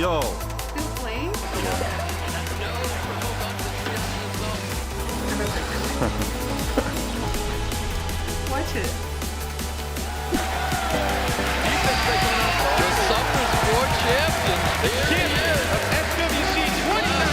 Yo. Still playing? Watch it. The Summer's War champion. The champion of SWC 29.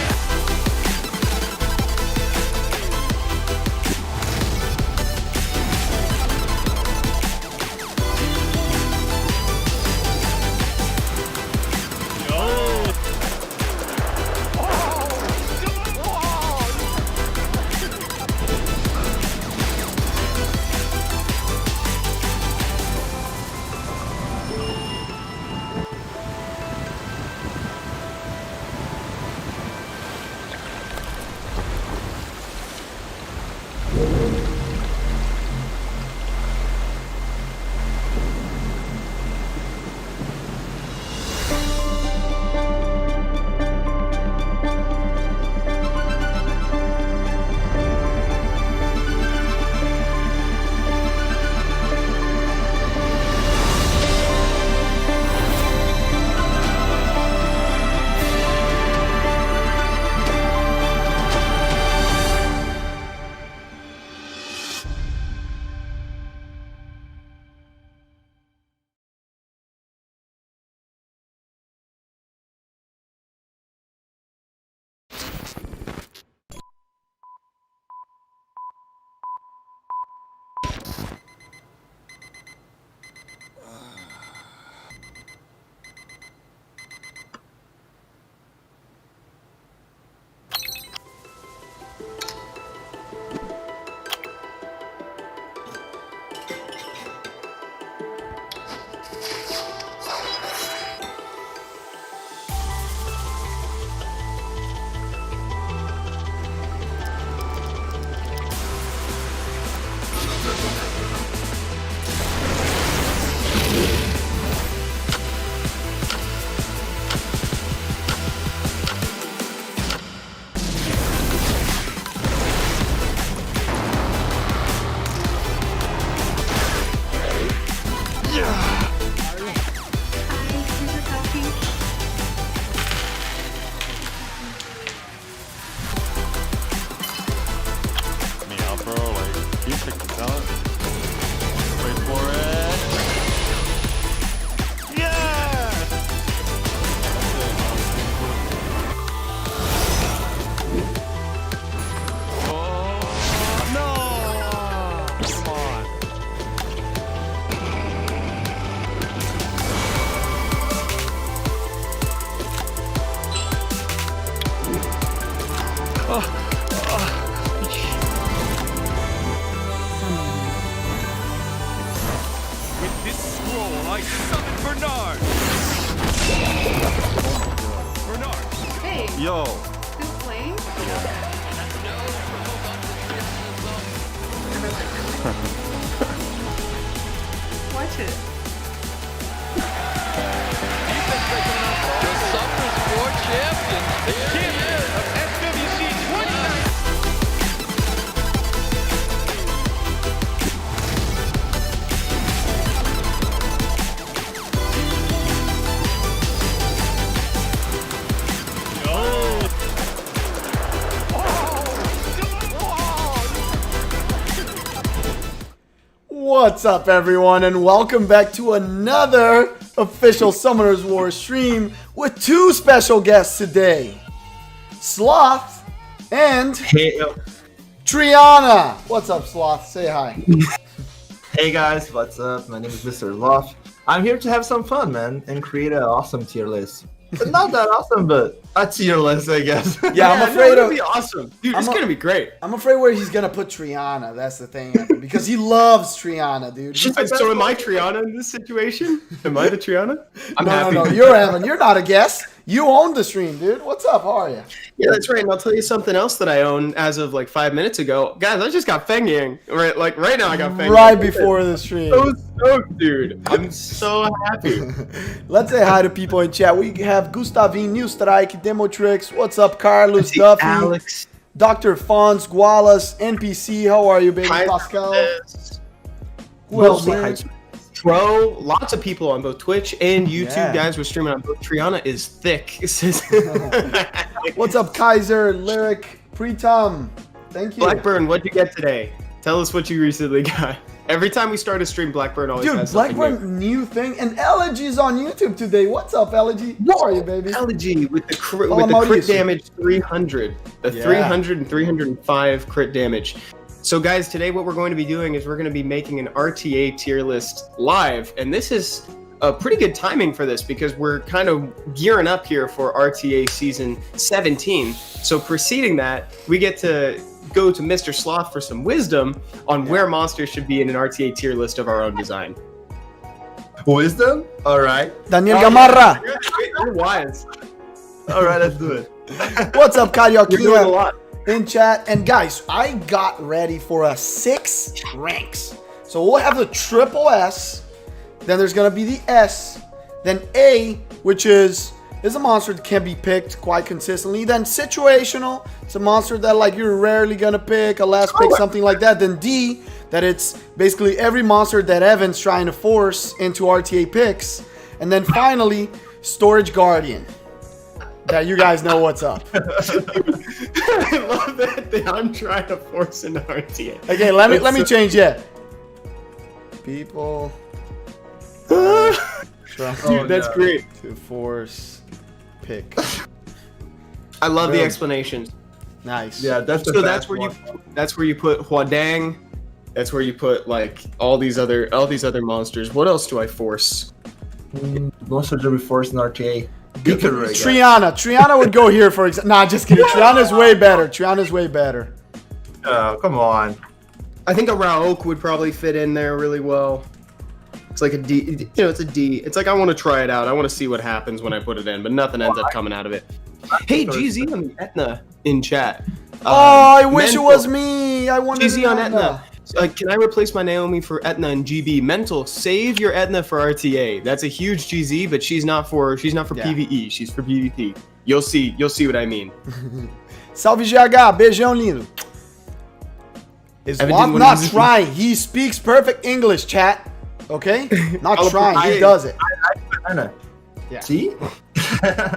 With this scroll, I summon Bernard. Bernard. Hey, Yo. still playing? Watch it. The Summer's War champion. The champion of SWC 29. What's up, everyone, and welcome back to another official Summoners War stream with two special guests today, Sloth and Triana. What's up, Sloth? Say hi. Hey guys, what's up? My name is Mr. Sloth. I'm here to have some fun, man, and create an awesome tier list. But not that awesome, but a tier list, I guess. Yeah, I'm afraid it'll of. be awesome, dude. It's gonna be great. I'm afraid where he's gonna put Triana. That's the thing, because he loves Triana, dude. So am I Triana in this situation? Am I the Triana? I'm happy. No, you're Evan. You're not a guest. You own the stream, dude. What's up? How are you? Yeah, that's right. And I'll tell you something else that I own as of like 5 minutes ago. Guys, I just got Feng Yang. Right now I got Feng Yang. Right before the stream. So stoked, dude. I'm so happy. Let's say hi to people in chat. We have Gustavine, New Strike, Demotrix. What's up, Carlos, Duffy, Alex. Dr. Fons, Gualas, NPC. How are you, baby? Hi, Pascal. Alex. Who else? Mostly man? hype. Pro, lots of people on both Twitch and YouTube. Yeah. Guys, we're streaming on both. Triana is thick. What's up, Kaiser, Lyric, Pretom? Thank you. Blackburn, what'd you get today? Tell us what you recently got. Every time we start a stream, Blackburn always Dude, has something Blackburn, new thing. And Elegy's on YouTube today. What's up, Elegy? How are you, baby? Elegy with the crit Mauricio. damage 300. The Yeah. 300 and 305 crit damage. So guys, today what we're going to be doing is we're going to be making an RTA tier list live. And this is a pretty good timing for this because we're kind of gearing up here for RTA season 17. So preceding that, we get to go to Mr. Sloth for some wisdom on where monsters should be in an RTA tier list of our own design. Wisdom? Alright. Daniel Gamarra. You're wise. Alright, let's do it. What's up, You're doing a Carioca? lot. In chat. And guys, I got ready for a 6 ranks. So we'll have the triple S. Then there's going to be the S. Then A, which is a monster that can be picked quite consistently. Then situational, it's a monster that like you're rarely gonna pick, a last pick, something like that. Then D, that it's basically every monster that Evan's trying to force into RTA picks. And then finally, Storage Guardian. That you guys know what's up. I love that I'm trying to force into RTA. Okay, let me change that. People Dude, that's great. to force pick. I love the Boom. explanations. Nice. Yeah, that's the So that's fast where one. you put Huadang. That's where you put like all these other monsters. What else do I force? Monster to be forced in RTA. Beaker, I guess. Triana would go here for example. Nah, just kidding. Triana's way better. Triana's way better. Oh, come on. I think a Raok would probably fit in there really well. It's like a D, it's a D. It's like I want to try it out. I want to see what happens when I put it in, but nothing ends up coming out of it. Hey, GZ on the Aetna in chat. Oh, I wish it Mental. was me. I wanted GZ on Aetna. Can I replace my Naomi for Aetna and GB? Mental, save your Aetna for RTA. That's a huge GZ, but she's not for PvE. She's for PvP. You'll see what I mean. Salve GH, beijão lindo. Is Evan Sloth didn't not wanna use it. trying? He speaks perfect English, chat. Okay? Not I'll trying. He try. does it. Anna. Yeah. See?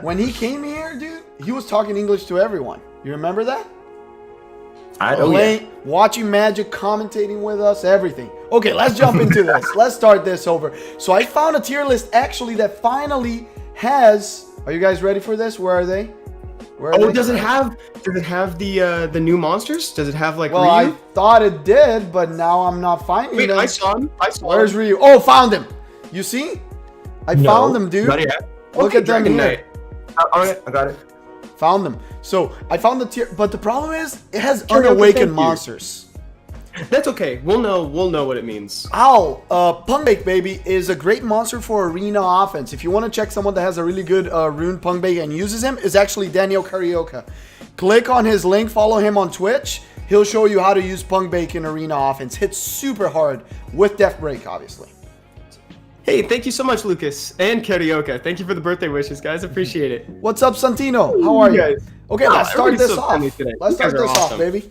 When he came here, dude, he was talking English to everyone. You remember that? I don't Playing, watching Magic, commentating with us, everything. Okay, let's jump into this. Let's start this over. So I found a tier list actually that finally has. Are you guys ready for this? Where are they? Where are Oh, they? does it have the new monsters? Does it have like Well, I Ryu? thought it did, but now I'm not finding Wait, them. I saw him. Where's Ryu? Oh, found him. You see? I found them, dude. Not yet. Look Okay, at them Dragon here. Knight. Alright, I got it. Found them. So I found the tier, but the problem is it has Karaoke, unawakened thank you. monsters. That's okay. We'll know what it means. Owl, Pungbake Baby is a great monster for arena offense. If you want to check someone that has a really good rune Pungbake and uses him, is actually Daniel Carioca. Click on his link, follow him on Twitch. He'll show you how to use Pungbake in arena offense. Hits super hard with Death Break, obviously. Hey, thank you so much, Lucas and Carioca. Thank you for the birthday wishes, guys. Appreciate it. What's up, Santino? How are you? guys? Okay, Wow, let's start everybody's this so off. friendly today. Let's You guys start are this off, awesome. baby.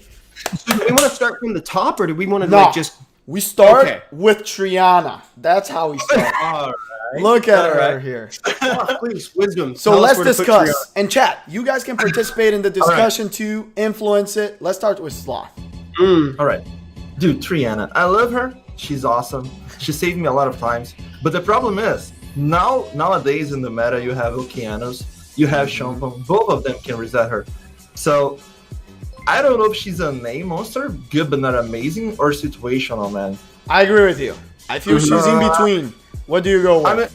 So do we want to start from the top, or do we want to No, like just? we start Okay. with Triana. That's how we start. Alright. Look at her Alright. here. Oh, please, wisdom. So Tell us let's where to put discuss. And chat, you guys can participate in the discussion to influence it. Let's start with Sloth. Triana. Alright. Dude, Triana. I love her. She's awesome. She saved me a lot of times. But the problem is, nowadays in the meta, you have Okeanos, you have Shampoo. Both of them can reset her. So, I don't know if she's a name monster, good but not amazing, or situational, man. I agree with you. I feel she's in between. What do you go with? I mean,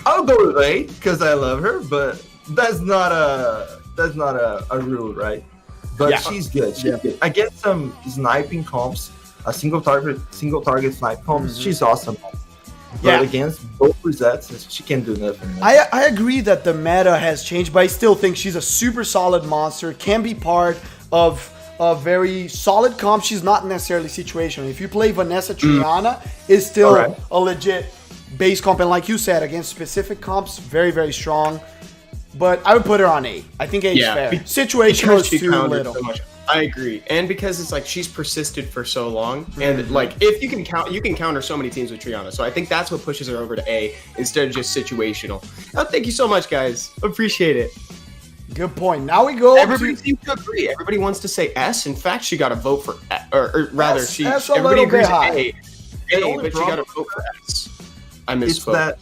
I'll go with A because I love her, but that's not a rule, right? But Yeah. she's good. She's good. I get some sniping comps, a single target snipe comps. She's awesome. But Yeah. against both resets, she can do nothing. man. I agree that the meta has changed, but I still think she's a super solid monster. Can be part of a very solid comp. She's not necessarily situational. If you play Vanessa Triana, is still Alright. a legit base comp. And like you said, against specific comps, very, very strong. But I would put her on A. I think A is Yeah, fair. because Situational is she too pounded little. so much. I agree, and because it's like she's persisted for so long, and like if you can counter so many teams with Triana. So I think that's what pushes her over to A instead of just situational. Oh, thank you so much, guys. Appreciate it. Good point. Now we go Everybody to seems to agree. Everybody wants to say S. In fact, she got a vote for, or rather, S, she. S a Everybody little bit agrees high. A, but she got a vote for S. I It's misspoke. that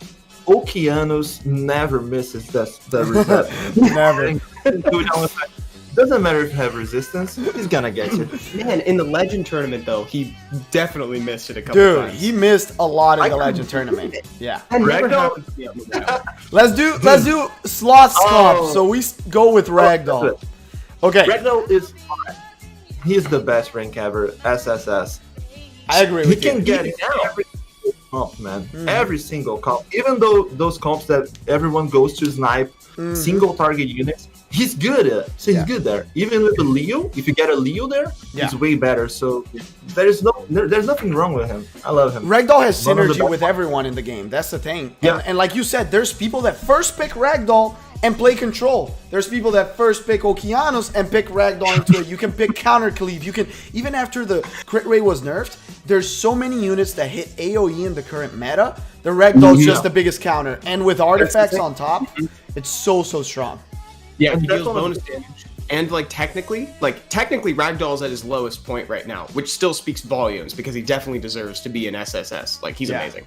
Okeanos never misses that reset. never. Doesn't matter if you have resistance, he's gonna get you. Man, in the Legend tournament though, he definitely missed it a couple Dude, times. he missed a lot in I the couldn't Legend tournament. Yeah. That never Ragdoll? happened to me on the wild. Let's do Sloth's comp. Oh. So we go with Ragdoll. Okay. Ragdoll is he's the best rank ever. SSS. I agree He with you. can get every single comp, man. Every single comp. Even though those comps that everyone goes to snipe, single target units, he's good at. So he's good there. Even with the Leo, if you get a Leo there, he's way better. So there's nothing wrong with him. I love him. Ragdoll has One of the synergy best with everyone in the game. That's the thing. Yeah. And like you said, there's people that first pick Ragdoll and play control. There's people that first pick Okeanos and pick Ragdoll into it. You can pick counter cleave. You can, even after the crit rate was nerfed, there's so many units that hit AoE in the current meta. The Ragdoll's just the biggest counter. And with artifacts on top, it's so strong. Yeah, And he that's deals one of bonus damage. And technically Ragdoll's at his lowest point right now, which still speaks volumes because he definitely deserves to be an SSS. Like, he's amazing.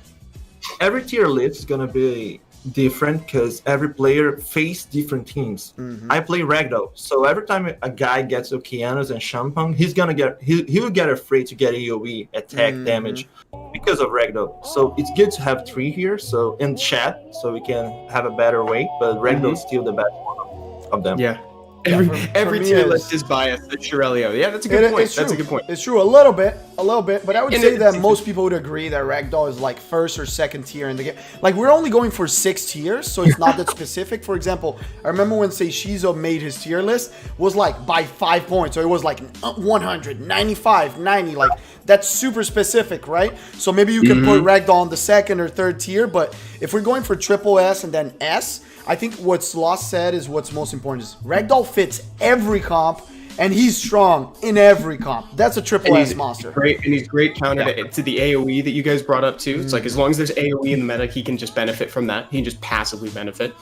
Every tier list is gonna be different because every player face different teams. I play Ragdoll, so every time a guy gets Okeanos and Champagne, he will get afraid to get AoE attack damage because of Ragdoll. So it's good to have 3 here, so in chat, so we can have a better way. But Ragdoll is still the best one of them. Yeah. for Every me tier is- list is biased. It's Shirelio. Yeah, that's a good point. It's That's a true. good point. It's true, a little bit, but I would And say it- that most people would agree that Ragdoll is like first or second tier in the game. Like, we're only going for 6 tiers, so it's not that specific. For example, I remember when Seishizo made his tier list, was like by 5 points, so it was like 100, 95, 90, like that's super specific, right? So maybe you can put Ragdoll on the second or third tier, but if we're going for triple S and then S, I think what Sloth said is what's most important is Ragdoll fits every comp, and he's strong in every comp. That's a triple S monster. Great, and he's great counter to the AoE that you guys brought up too. It's like, as long as there's AoE in the meta, he can just benefit from that. He can just passively benefit.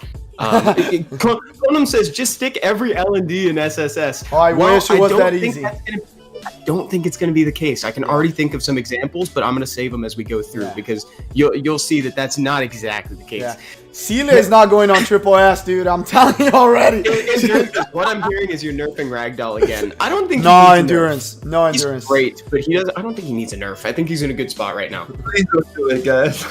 Conan says just stick every L&D in SSS. Oh, I wish it was don't that think easy. I don't think it's going to be the case. I can already think of some examples, but I'm going to save them as we go through because you'll see that that's not exactly the case. Yeah. Celia is not going on triple S, dude. I'm telling you already. What I'm hearing is you're nerfing Ragdoll again. I don't think No he needs a nerf. endurance. No He's endurance. great, but he doesn't. I don't think he needs a nerf. I think he's in a good spot right now. Please don't do it, guys.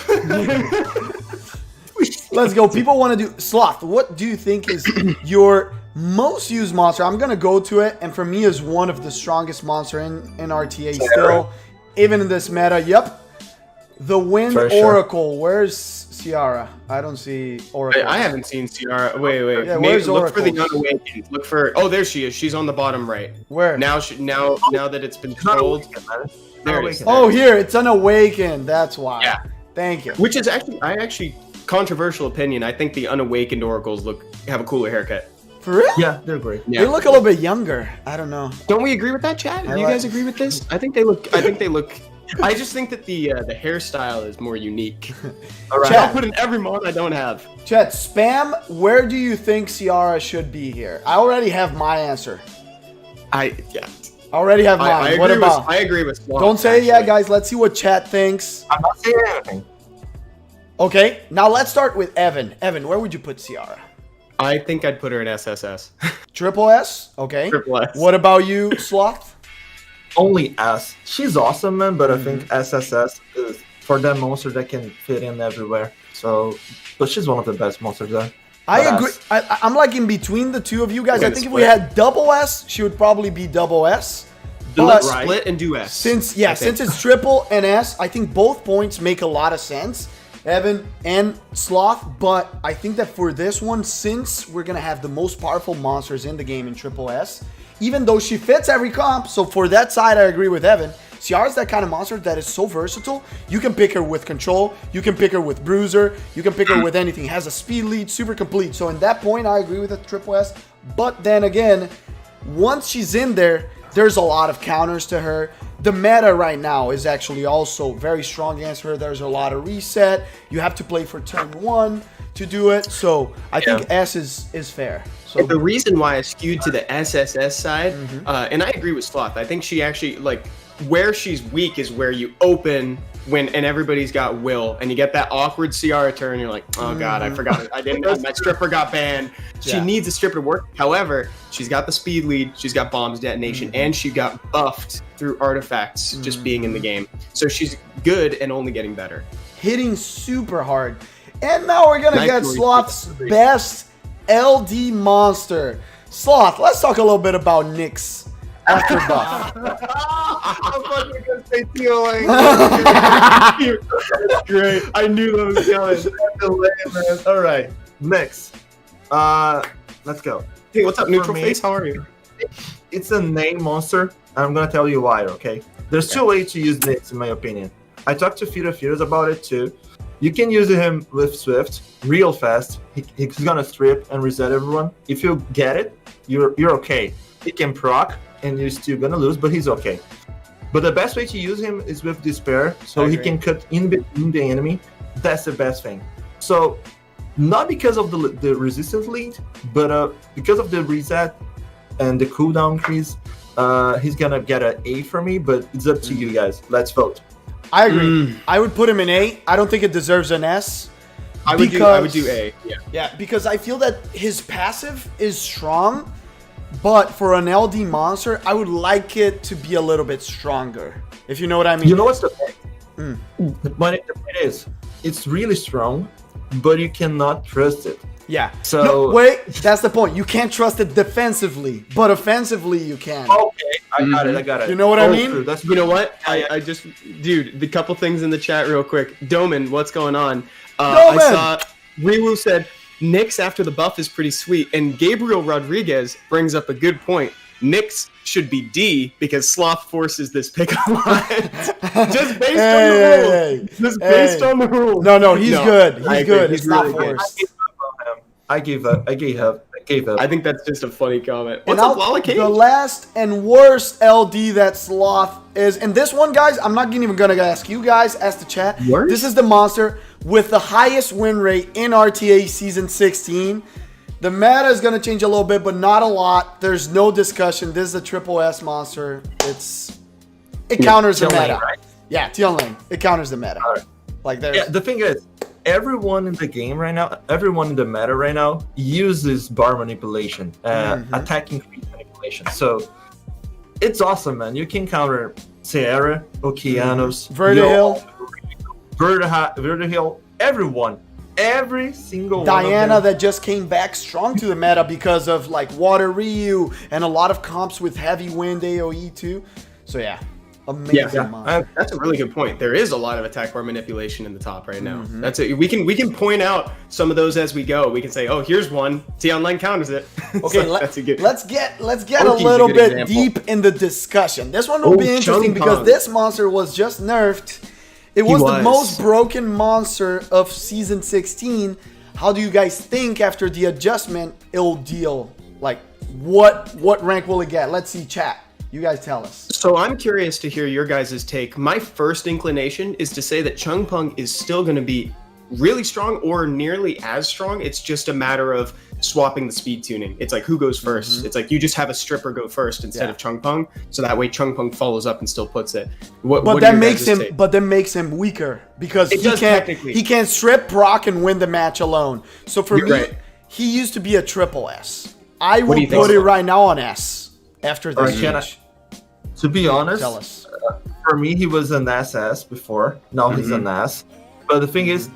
Let's go. People want to do Sloth. What do you think is your most used monster? I'm gonna go to it, and for me is one of the strongest monster in RTA still, even in this meta. Yep, the Wind For sure. Oracle. Where's Ciara? I don't see Oracle. I haven't seen Ciara. Wait. Yeah, Maybe where's look for the Oracle? Unawakened. Look for. Oh, there she is. She's on the bottom right. Where? Now that it's been told. There it is. Oh, here it's Unawakened. That's why. Yeah. Thank you. Which is actually controversial opinion. I think the Unawakened Oracles have a cooler haircut. For real? Yeah, they're great. Yeah. They look a little bit younger. I don't know. Don't we agree with that, Chad? Do you like- guys agree with this? I think they look. I just think that the hairstyle is more unique. All right. Chat. I'll put in every mod I don't have. Chet, spam, where do you think Ciara should be here? I already have my answer. I already have mine. I What agree about? I agree with Sloth, Don't say it yet, actually. guys. Let's see what chat thinks. I'm not saying anything. Okay, now let's start with Evan. Evan, where would you put Ciara? I think I'd put her in SSS. Triple S? Okay. Triple S. What about you, Sloth? Only S. She's awesome, man, but I think SSS is for that monster that can fit in everywhere. So, but she's one of the best monsters there. I But agree. S. I'm like in between the two of you guys. We're I gonna think if we split. had double S, she would probably be double S. Let's But split and do S. since I think. it's triple and S, I think both points make a lot of sense. Evan and Sloth, but I think that for this one, since we're gonna have the most powerful monsters in the game in triple S, even though she fits every comp, so for that side I agree with Evan. Ciara's that kind of monster that is so versatile. You can pick her with control, you can pick her with bruiser, you can pick her with anything. Has a speed lead, super complete. So in that point I agree with the triple S. But then again, once she's in there, There's a lot of counters to her. The meta right now is actually also very strong against her. There's a lot of reset. You have to play for turn 1 to do it. So I think S is fair. So And the reason why I skewed to the SSS side, and I agree with Sloth, I think she actually, like, where she's weak is where you open and everybody's got will, and you get that awkward CR turn, you're like, oh god, I forgot it. I didn't, my stripper got banned. She needs a stripper to work. However, she's got the speed lead, she's got bombs detonation, and she got buffed through artifacts just being in the game. So she's good and only getting better. hitting super hard. And now we're gonna get Sloth's best LD monster. Sloth, let's talk a little bit about Nyx after buff. I thought you were gonna say TOA. Great. I knew that was coming. All right, next. Let's go. Hey, what's up, Neutral me- Face? How are you? It's a name monster. I'm gonna tell you why. Okay. There's two ways to use Nyx, in my opinion. I talked to Feuders about it too. You can use him with Swift real fast. He's gonna strip and reset everyone. If you get it, you're okay. He can proc and you're still gonna lose, but he's okay. But the best way to use him is with Despair, so he can cut in between the enemy. That's the best thing. So not because of the resistance lead, but because of the reset and the cooldown increase, he's gonna get an A for me. But it's up to you guys. Let's vote. I agree. I would put him in A. I don't think it deserves an S. I would do A. Yeah. Yeah, because I feel that his passive is strong, but for an LD monster, I would like it to be a little bit stronger. If you know what I mean. You know what's the point? The point is, it's really strong, but you cannot trust it. Yeah. So no, wait, that's the point. You can't trust it defensively, but offensively you can. Okay, I got it. You know what I mean? True. That's You know what? I just, dude, the couple things in the chat real quick. Doman, what's going on? Doman! I saw Relu said Nyx after the buff is pretty sweet, and Gabriel Rodriguez brings up a good point. Nyx should be D because Sloth forces this pick a lot. Just based on the rules. Just based on the rules. No, he's good. He's I agree. good. He's It's not really good. forced. I gave up. I gave up. I think that's just a funny comment. And What's up, Lala Cage? the last and worst LD that Sloth is, and this one, guys, I'm not even gonna ask you guys, ask the chat. Worst? This is the monster with the highest win rate in RTA Season 16. The meta is gonna change a little bit, but not a lot. There's no discussion. This is a triple S monster. It counters the Tian meta. Lane, right? Yeah, Tian Lane. It counters the meta. Alright. Like there's. Yeah, the thing is, everyone in the game right now, everyone in the meta right now uses bar manipulation, attack increase manipulation. So it's awesome, man. You can counter Sierra, Okeanos, Vertihill. Vertihill, everyone. Every single Diana one of them. that just came back strong to the meta because of like Water Ryu and a lot of comps with heavy wind AoE too. So yeah, amazing monster. That's a really good point. There is a lot of attack bar manipulation in the top right now. That's it. We can point out some of those as we go. We can say, oh, here's one. T Online counters it. Okay, So that's a good. let's get a Oki's a little good bit example. deep in the discussion. This one will be interesting because Chung-Pong. this monster was just nerfed. It was the was. most broken monster of Season 16. How do you guys think after the adjustment it'll deal? Like, what rank will it get? Let's see, chat. You guys tell us. So I'm curious to hear your guys' take. My first inclination is to say that Chung-Pong is still going to be really strong or nearly as strong. It's just a matter of swapping the speed tuning. It's like who goes 1st. It's like you just have a stripper go first instead of Chung-Pong, so that way Chung-Pong follows up and still puts it. What That do you makes guys' him, take? but that makes him weaker because It does technically. he can't strip, proc, and win the match alone. So for You're me, right. he used to be a triple S. I do will you think put it so? right now on S after this Alright, can I- change. To be honest, Tell us. for me, he was an SS before. Now he's an S. But the thing is,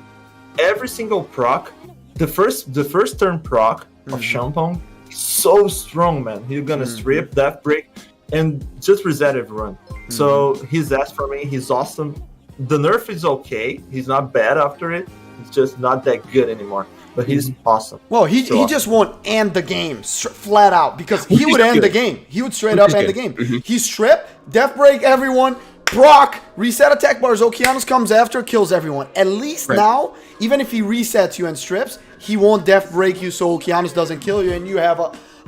every single proc, the first turn proc of Shampong is so strong, man. He's gonna strip, death break, and just reset everyone. So he's S for me. He's awesome. The nerf is okay. He's not bad after it. It's just not that good anymore. But he's awesome. Well, he So just won't end the game flat out because he would end the game. He would straight up end the game. He strip, death break everyone, proc, reset attack bars. Okeanos comes after, kills everyone. At least now, even if he resets you and strips, he won't death break you so Okeanos doesn't kill you and you have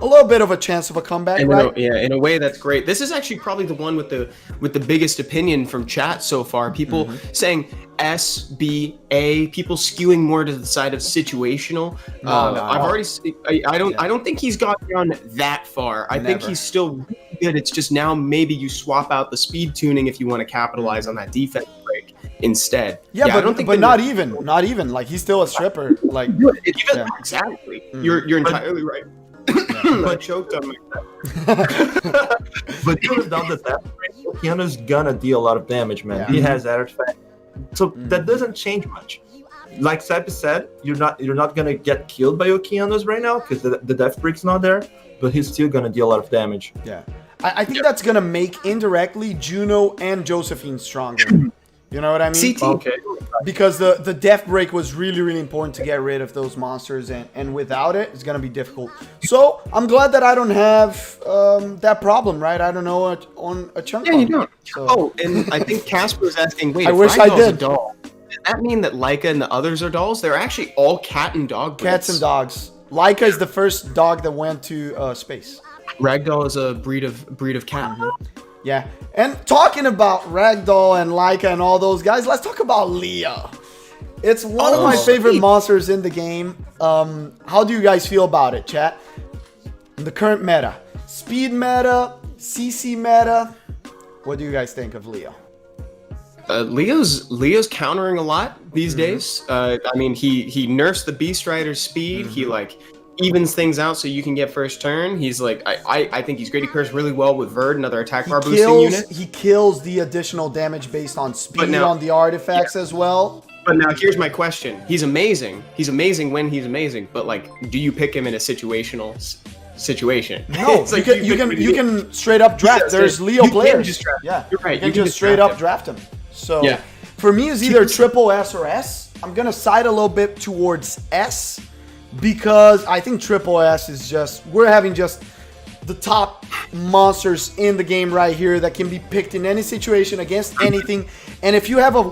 a little bit of a chance of a comeback, And right? in a way that's great. This is actually probably the one with the biggest opinion from chat so far. People saying S, B, A. People skewing more to the side of situational. I've already. I don't think he's gotten down that far. I think he's still really good. It's just now maybe you swap out the speed tuning if you want to capitalize on that defense break instead. Yeah, but I don't think not even. Like he's still a stripper. Like exactly. You're entirely right. I choked on myself. But even without the death rate, Okeano's gonna deal a lot of damage, man. Yeah. He has artifact, so that doesn't change much. Like Seppi said, you're not gonna get killed by Okeanos right now because the death break's not there, but he's still gonna deal a lot of damage. Yeah, I think that's gonna make indirectly Juno and Josephine stronger. You know what I mean? CT. Okay. Because the death break was really, really important to get rid of those monsters, and without it, it's gonna be difficult. So I'm glad that I don't have that problem, right? I don't know on a chunk. Yeah, you don't. So. Oh, and I think Casper was asking, wait, I if wish I Ragdoll's did. a doll, does that mean that Leica and the others are dolls? They're actually all cat and dog breeds. Cats and dogs. Leica is the first dog that went to space. Ragdoll is a breed of cat. Yeah. And talking about Ragdoll and Leica and all those guys, let's talk about Leo. It's one of my favorite monsters in the game. How do you guys feel about it, chat? The current meta. Speed meta, CC meta. What do you guys think of Leo? Leo's countering a lot these days. I mean, he nerfs the Beast Rider's speed. He like evens things out so you can get first turn. He's like, I think he's great. He pairs really well with Verd, another attack bar boosting unit. He kills the additional damage based on speed now- on the artifacts as well. But now here's my question. He's amazing. He's amazing when he's amazing. But like, do you pick him in a situational situation? No, It's like you can straight up draft. There's Leo players. Can just draft. Yeah, You're right. You can just straight draft up draft him. So Yeah. for me, it's either triple S or S. I'm gonna side a little bit towards S because I think triple S is we're having just the top monsters in the game right here that can be picked in any situation against anything. And if you have a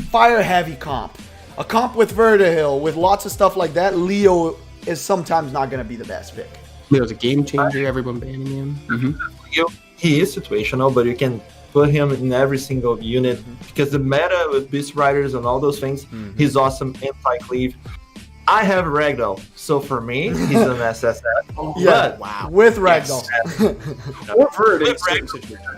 fire heavy comp, a comp with Vertihill, with lots of stuff like that, Leo is sometimes not gonna be the best pick. Leo's a game changer. Everyone banning him. He is situational, but you can put him in every single unit because the meta with Beast Riders and all those things, he's awesome anti-cleave. I have Ragdoll, so for me, he's an SSS. Yeah, But with Ragdoll. Or Verd in certain situations.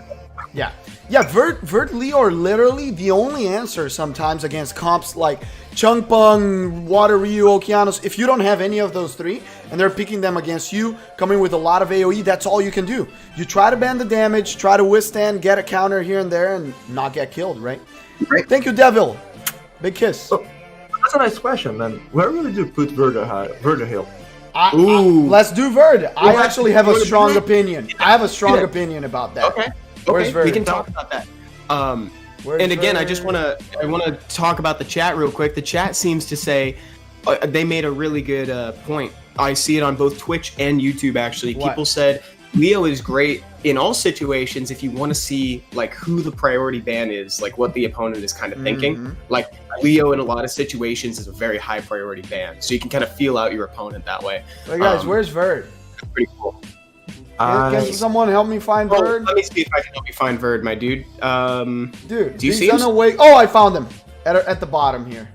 Yeah, Vert Leo are literally the only answer sometimes against comps like Chungpung, Water Ryu, Okeanos. If you don't have any of those three and they're picking them against you, coming with a lot of AoE, that's all you can do. You try to ban the damage, try to withstand, get a counter here and there, and not get killed, right? Thank you, Devil. Big kiss. So, that's a nice question, man. Where would you put Vertihill? Let's do Verd. I actually have a wanna strong do it? opinion. I have a strong opinion about that. Okay. Where's Verd? We can talk about that. Where's And again, Verd? I want to talk about the chat real quick. The chat seems to say they made a really good point. I see it on both Twitch and YouTube. Actually, What? people said Leo is great in all situations if you want to see like who the priority ban is, like what the opponent is kind of thinking. Like Leo in a lot of situations is a very high priority ban, so you can kind of feel out your opponent that way. Hey guys, where's Verd? Pretty cool. Can someone help me find Verd? Let me see if I can help you find Verd, my dude. Dude, do you he's see him? on the way. Oh, I found him at the bottom here.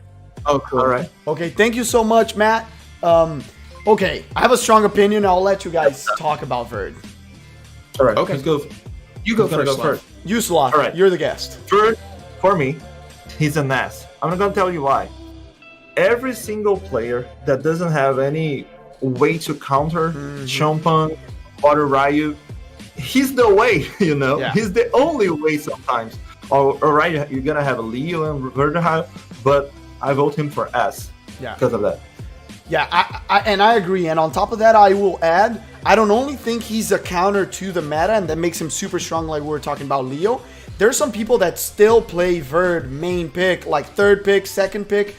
Oh, cool. All right. Okay, thank you so much, Matt. Okay, I have a strong opinion. I'll let you guys talk about Verd. All right. Okay. Let's go. You go Who's gonna first. go Sloth. first? You, Sloth. All right. You're the guest. Verd, for me, he's an ass. I'm not gonna tell you why. Every single player that doesn't have any way to counter Chongpeng, Water Ryu, he's the way, you know? Yeah. He's the only way sometimes. All right, you're gonna have a Leo and Vertihill, but I vote him for S Yeah. because of that. Yeah, I agree. And on top of that, I will add, I don't only think he's a counter to the meta and that makes him super strong like we were talking about Leo. There's some people that still play Verd main pick, like third pick, second pick.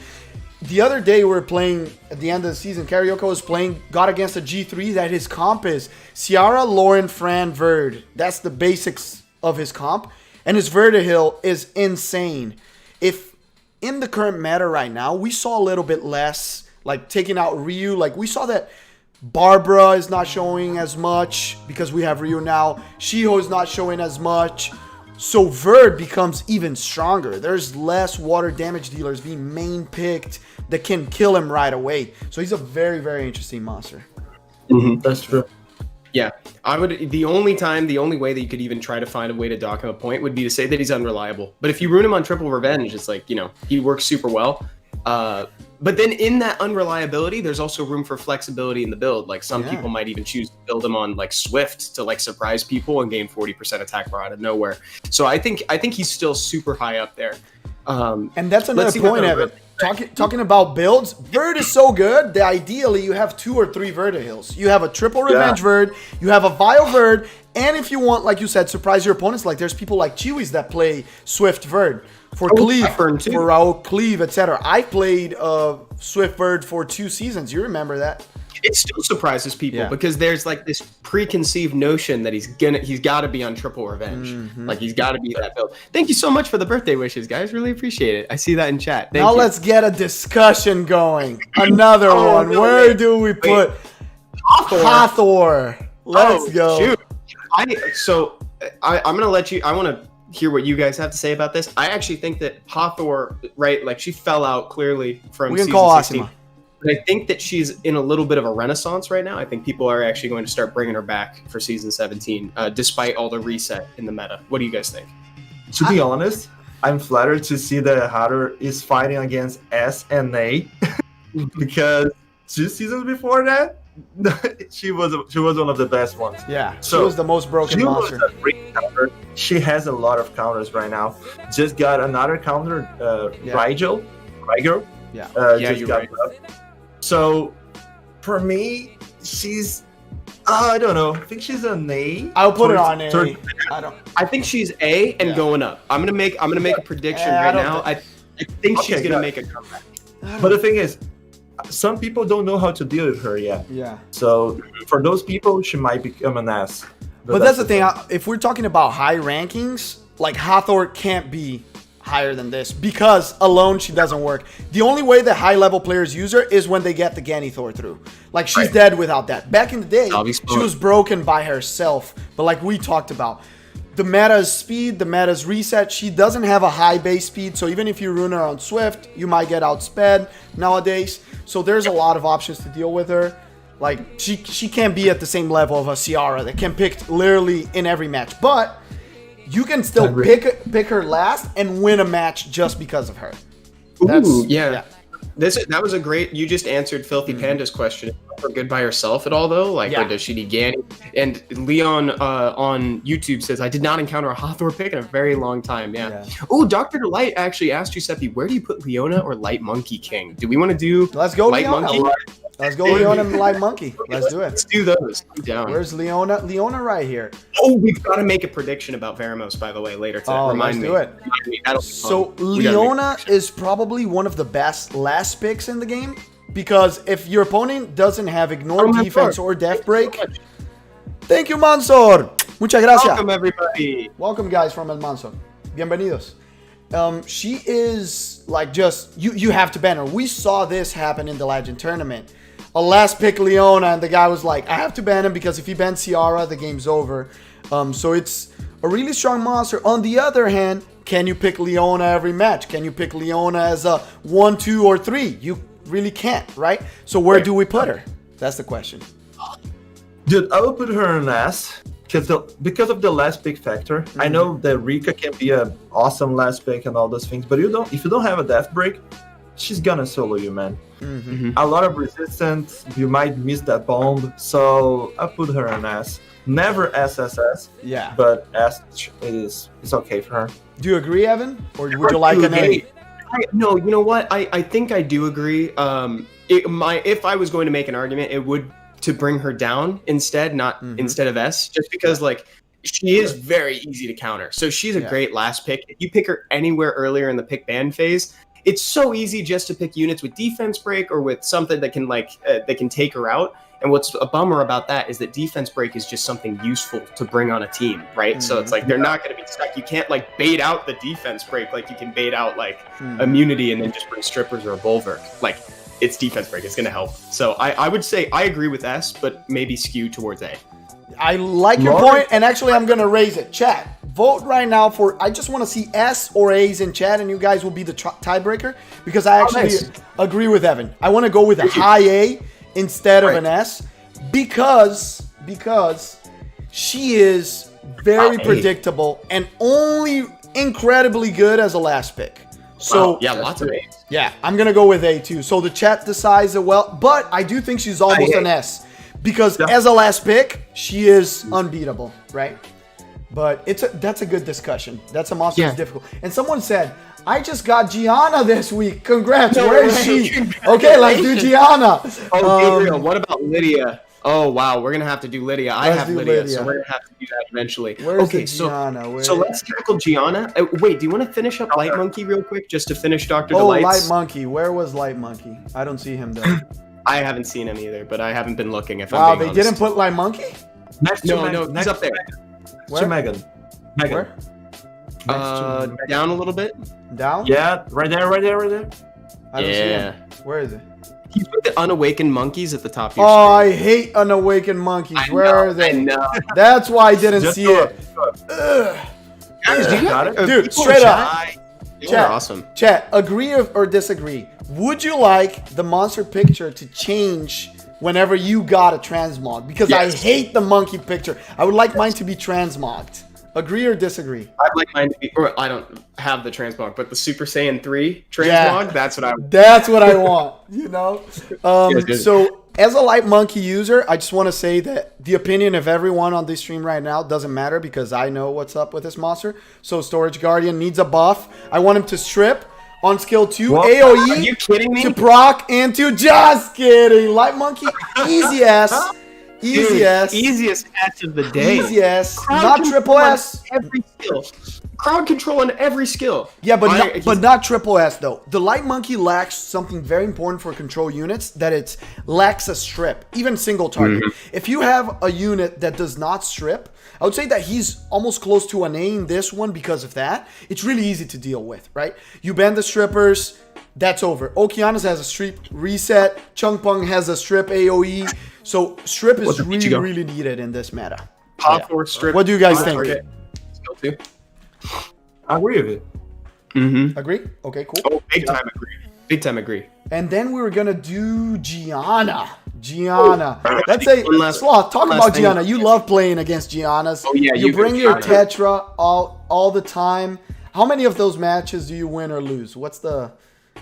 The other day we were playing, at the end of the season, Karaoke was playing, got against a G3 that his comp is Ciara, Lauren, Fran, Verd. That's the basics of his comp. And his Vertihill is insane. If in the current meta right now, we saw a little bit less, like taking out Ryu, like we saw that Barbara is not showing as much because we have Ryu now. Shiho is not showing as much. So Verd becomes even stronger. There's less water damage dealers being main picked that can kill him right away. So he's a very, very interesting monster. That's true. Yeah, I would. The only way that you could even try to find a way to dock him a point would be to say that he's unreliable. But if you ruin him on Triple Revenge, it's like, he works super well. But then in that unreliability, there's also room for flexibility in the build. Like some people might even choose to build him on like Swift to like surprise people and gain 40% attack bar out of nowhere. So I think he's still super high up there. And that's another point, Evan. Talking about builds, Verd is so good that ideally you have 2 or 3 Verda hills. You have a Triple Revenge Verd, you have a Vile Verd, and if you want, like you said, surprise your opponents, like there's people like Chiwis that play Swift Verd for Cleave, for Raul Cleave, etc. I played Swift Verd for 2 seasons. You remember that? It still surprises people because there's like this preconceived notion that he's got to be on Triple Revenge. Like he's got to be that build. Thank you so much for the birthday wishes, guys. Really appreciate it. I see that in chat. Thank you. Let's get a discussion going. Another one. Where do we put Hathor? Let's go. Shoot. I'm gonna let you. I want to hear what you guys have to say about this. I actually think that Hathor, right? Like she fell out clearly from season 16. But I think that she's in a little bit of a renaissance right now. I think people are actually going to start bringing her back for season 17, despite all the reset in the meta. What do you guys think? To be honest, I'm flattered to see that Hathor is fighting against S and A because 2 seasons before that, she was one of the best ones. Yeah, so she was the most broken monster. Was a great counter. She has a lot of counters right now. Just got another counter, Rigel. Yeah, just got right. So, for me, she's I don't know. I think she's an A. I'll put her on A. I think she's A and going up. I'm gonna make a prediction right now. I think she's gonna make a comeback. But the thing is, some people don't know how to deal with her yet. Yeah. So for those people, she might become an S. But that's the thing. If we're talking about high rankings, like Hathor can't be higher than this because alone she doesn't work. The only way that high level players use her is when they get the Ganithor through. Like she's dead without that. Back in the day, she was broken by herself. But like we talked about, the meta's speed, the meta's reset. She doesn't have a high base speed, so even if you ruin her on Swift, you might get outsped nowadays. So there's a lot of options to deal with her. Like she can't be at the same level of a Ciara that can pick literally in every match, but you can still pick her last and win a match just because of her. Yeah. That was a great. You just answered Filthy Panda's question. Is her good by herself at all though? Like, or does she need Ganny? And Leon on YouTube says, I did not encounter a Hathor pick in a very long time. Yeah. Oh, Dr. Delight actually asked you, Seppi, where do you put Leona or Light Monkey King? Do we want to do? Let's go, Light Leona. Monkey? Let's go, Leona and Light Monkey. Let's do it. Let's do those. I'm down. Where's Leona? Leona right here. Oh, we've got to make a prediction about Veramos, by the way, later. To remind me. Let's do it. So Leona is probably one of the best last picks in the game because if your opponent doesn't have Ignore Defense or Death Break, thank you, Mansor. Muchas gracias. Welcome, everybody. Welcome, guys, from El Mansor. Bienvenidos. She is like just you have to ban her. We saw this happen in the Legend tournament. A last pick Leona, and the guy was like, I have to ban him because if he bans Ciara, the game's over. So it's a really strong monster. On the other hand, can you pick Leona every match? Can you pick Leona as a 1, 2, or 3? You really can't, right? So where do we put her? That's the question. Dude, I would put her in S because of the last pick factor. I know that Rika can be an awesome last pick and all those things, but if you don't have a death break, she's gonna solo you, man. A lot of resistance, you might miss that bomb, so I put her in S. Never SSS, but S is okay for her. Do you agree, Evan? Or would you like an A? No, you know what? I think I do agree. If I was going to make an argument, it would to bring her down instead, not instead of S, just because like she is very easy to counter. So she's a great last pick. If you pick her anywhere earlier in the pick ban phase, it's so easy just to pick units with defense break or with something that can that can take her out. And what's a bummer about that is that defense break is just something useful to bring on a team, right? So it's like they're not going to be stuck. You can't like bait out the defense break like you can bait out like immunity and then just bring strippers or a bulwark. Like its defense break. It's going to help. So I would say I agree with S, but maybe skew towards A. I like your point, and actually I'm going to raise it. Chat, vote right now for, I just want to see S or A's in chat, and you guys will be the tiebreaker, because I actually agree with Evan. I want to go with a high A instead of an S, because she is very predictable and only incredibly good as a last pick. So yeah, lots of A's. Yeah, I'm going to go with A too. So the chat decides it well, but I do think she's almost an S. Because as a last pick, she is unbeatable, right? But that's a good discussion. That's a monster that's difficult. And someone said, I just got Gianna this week. Congrats. Where is she? Okay, let's do Gianna. Oh, Gabriel, what about Lydia? Oh, wow. We're going to have to do Lydia. I have Lydia, so we're going to have to do that eventually. Where's Gianna? So let's tackle Gianna. Wait, do you want to finish up Light Monkey real quick, just to finish Dr. Delight's? Light Monkey. Where was Light Monkey? I don't see him though. I haven't seen him either, but I haven't been looking. If wow, I'm being they honest. didn't put Light Monkey? No, he's up there. To Megan. Where? Down a little bit. Down? Yeah, right there. I don't see him. Where is it? He's with the unawakened monkeys at the top of your Oh, screen. I hate unawakened monkeys. Where are they? I know. That's why I didn't see it. Guys, do you got it? Dude, straight up. You're awesome. Chat, agree or disagree? Would you like the monster picture to change whenever you got a transmog? Because I hate the monkey picture. I would like mine to be transmogged. Agree or disagree? I'd like mine to be, or I don't have the transmog, but the Super Saiyan 3 transmog, that's what I would. That's what I want, you know? So, as a Light Monkey user, I just want to say that the opinion of everyone on this stream right now doesn't matter, because I know what's up with this monster. So, Storage Guardian needs a buff. I want him to strip on skill 2, What? AoE, Are you kidding me? to proc, and to just kidding. Light Monkey, easy ass. Easy ass. Easiest S of the day. Easy ass. Crowd Not control triple on S. Every skill. Crowd control on every skill. Yeah, but not triple S though. The Light Monkey lacks something very important for control units, that it lacks a strip, even single target. If you have a unit that does not strip, I would say that he's almost close to an A in this one because of that. It's really easy to deal with, right? You ban the strippers, that's over. Okeanos has a strip reset. Chung-Pung has a strip AoE. So strip is really needed in this meta. Pop or strip. What do you guys think? Skill 2. I agree with it. Agree? Okay, cool. Oh, big time agree. Big time agree. And then we were gonna do Gianna. Let's say, last Sloth, talk thing. about Gianna. You love playing against Giannas. Oh, yeah, you bring your Gianna. Tetra all the time. How many of those matches do you win or lose?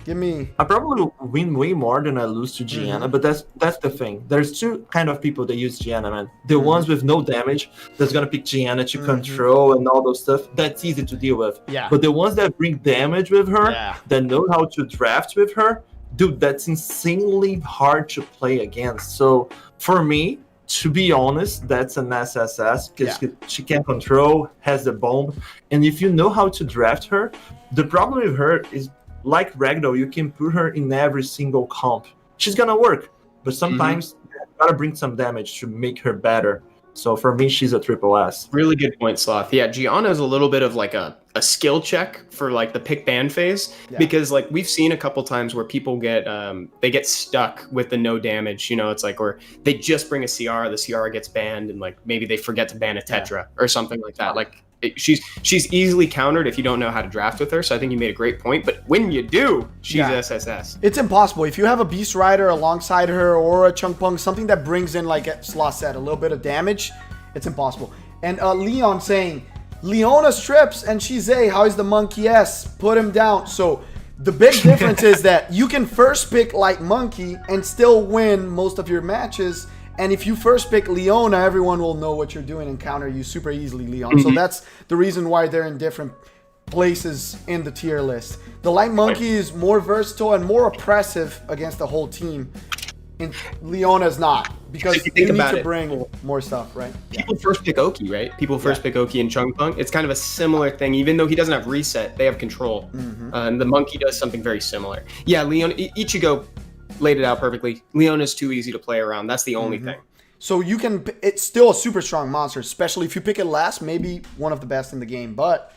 Give me. I probably win way more than I lose to Gianna, but that's the thing. There's two kind of people that use Gianna, man. The ones with no damage, that's gonna pick Gianna to control and all those stuff. That's easy to deal with. Yeah. But the ones that bring damage with her, that know how to draft with her, dude, that's insanely hard to play against. So for me, to be honest, that's an SSS, because she can control, has the bomb, and if you know how to draft her, the problem with her is, like Ragdoll, you can put her in every single comp. She's gonna work, but sometimes you gotta bring some damage to make her better. So for me, she's a triple S. Really good point, Sloth. Yeah, Gianna is a little bit of like a skill check for like the pick ban phase, because like we've seen a couple times where people get they get stuck with the no damage. You know, it's like, or they just bring a CR, the CR gets banned, and like maybe they forget to ban a Tetra or something like that. Like she's easily countered if you don't know how to draft with her. So I think you made a great point. But when you do, she's SSS. It's impossible. If you have a Beast Rider alongside her or a Chung-Pung, something that brings in, like Sloth said, a little bit of damage, it's impossible. And Leon saying, Leona strips and she's A. How is the Monkey S? Put him down. So the big difference is that you can first pick Light Monkey and still win most of your matches. And if you first pick Leona, everyone will know what you're doing and counter you super easily, Leon. So that's the reason why they're in different places in the tier list. The Light Monkey is more versatile and more oppressive against the whole team. And Leona's not, because you need to bring more stuff, right? People first pick Oki, right? People first pick Oki and Chung-Pung. It's kind of a similar thing. Even though he doesn't have reset, they have control. And the Monkey does something very similar. Yeah, Leon, Ichigo laid it out perfectly. Leona's too easy to play around. That's the only thing. So you can, it's still a super strong monster, especially if you pick it last, maybe one of the best in the game, but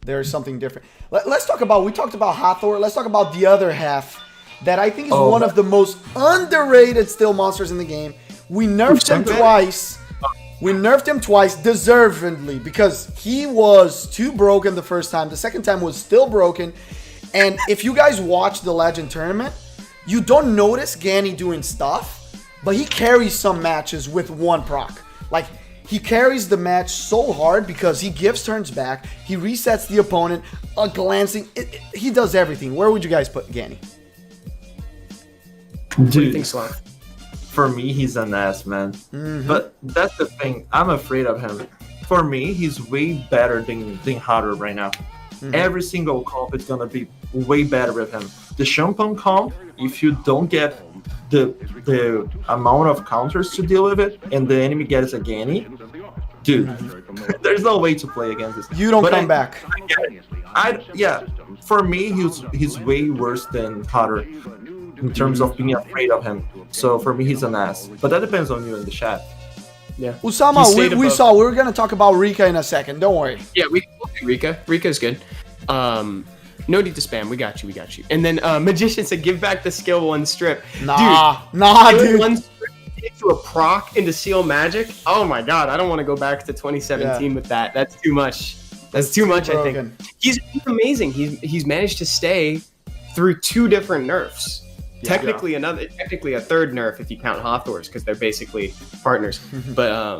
there's something different. Let's talk about, we talked about Hathor. Let's talk about the other half that I think is one of the most underrated still monsters in the game. We nerfed him twice. We nerfed him twice deservedly because he was too broken the first time. The second time was still broken. And if you guys watch the Legend Tournament, you don't notice Ganny doing stuff, but he carries some matches with one proc. Like, he carries the match so hard because he gives turns back, he resets the opponent, a glancing, he does everything. Where would you guys put Ganny? What do you think, Sloth? For me, he's an ass, man. But that's the thing. I'm afraid of him. For me, he's way better than Haru right now. Every single comp is gonna be way better with him. The Champagne comp, if you don't get the amount of counters to deal with it, and the enemy gets a Ganny, dude, there's no way to play against this. You don't come back. Yeah, for me, he's way worse than Haru in terms of being afraid of him. So for me, he's an ass. But that depends on you in the chat. Yeah. Usama, we saw. We were going to talk about Rika in a second. Don't worry. Yeah, we can do Rika. Rika's good. No need to spam. We got you. And then Magician said, give back the skill 1 strip. Dude. 1 strip into a proc into Seal Magic? Oh my god, I don't want to go back to 2017 with that. That's too much. That's too much, I think. He's amazing. He's managed to stay through 2 different nerfs. Technically a third nerf if you count Hathors because they're basically partners. But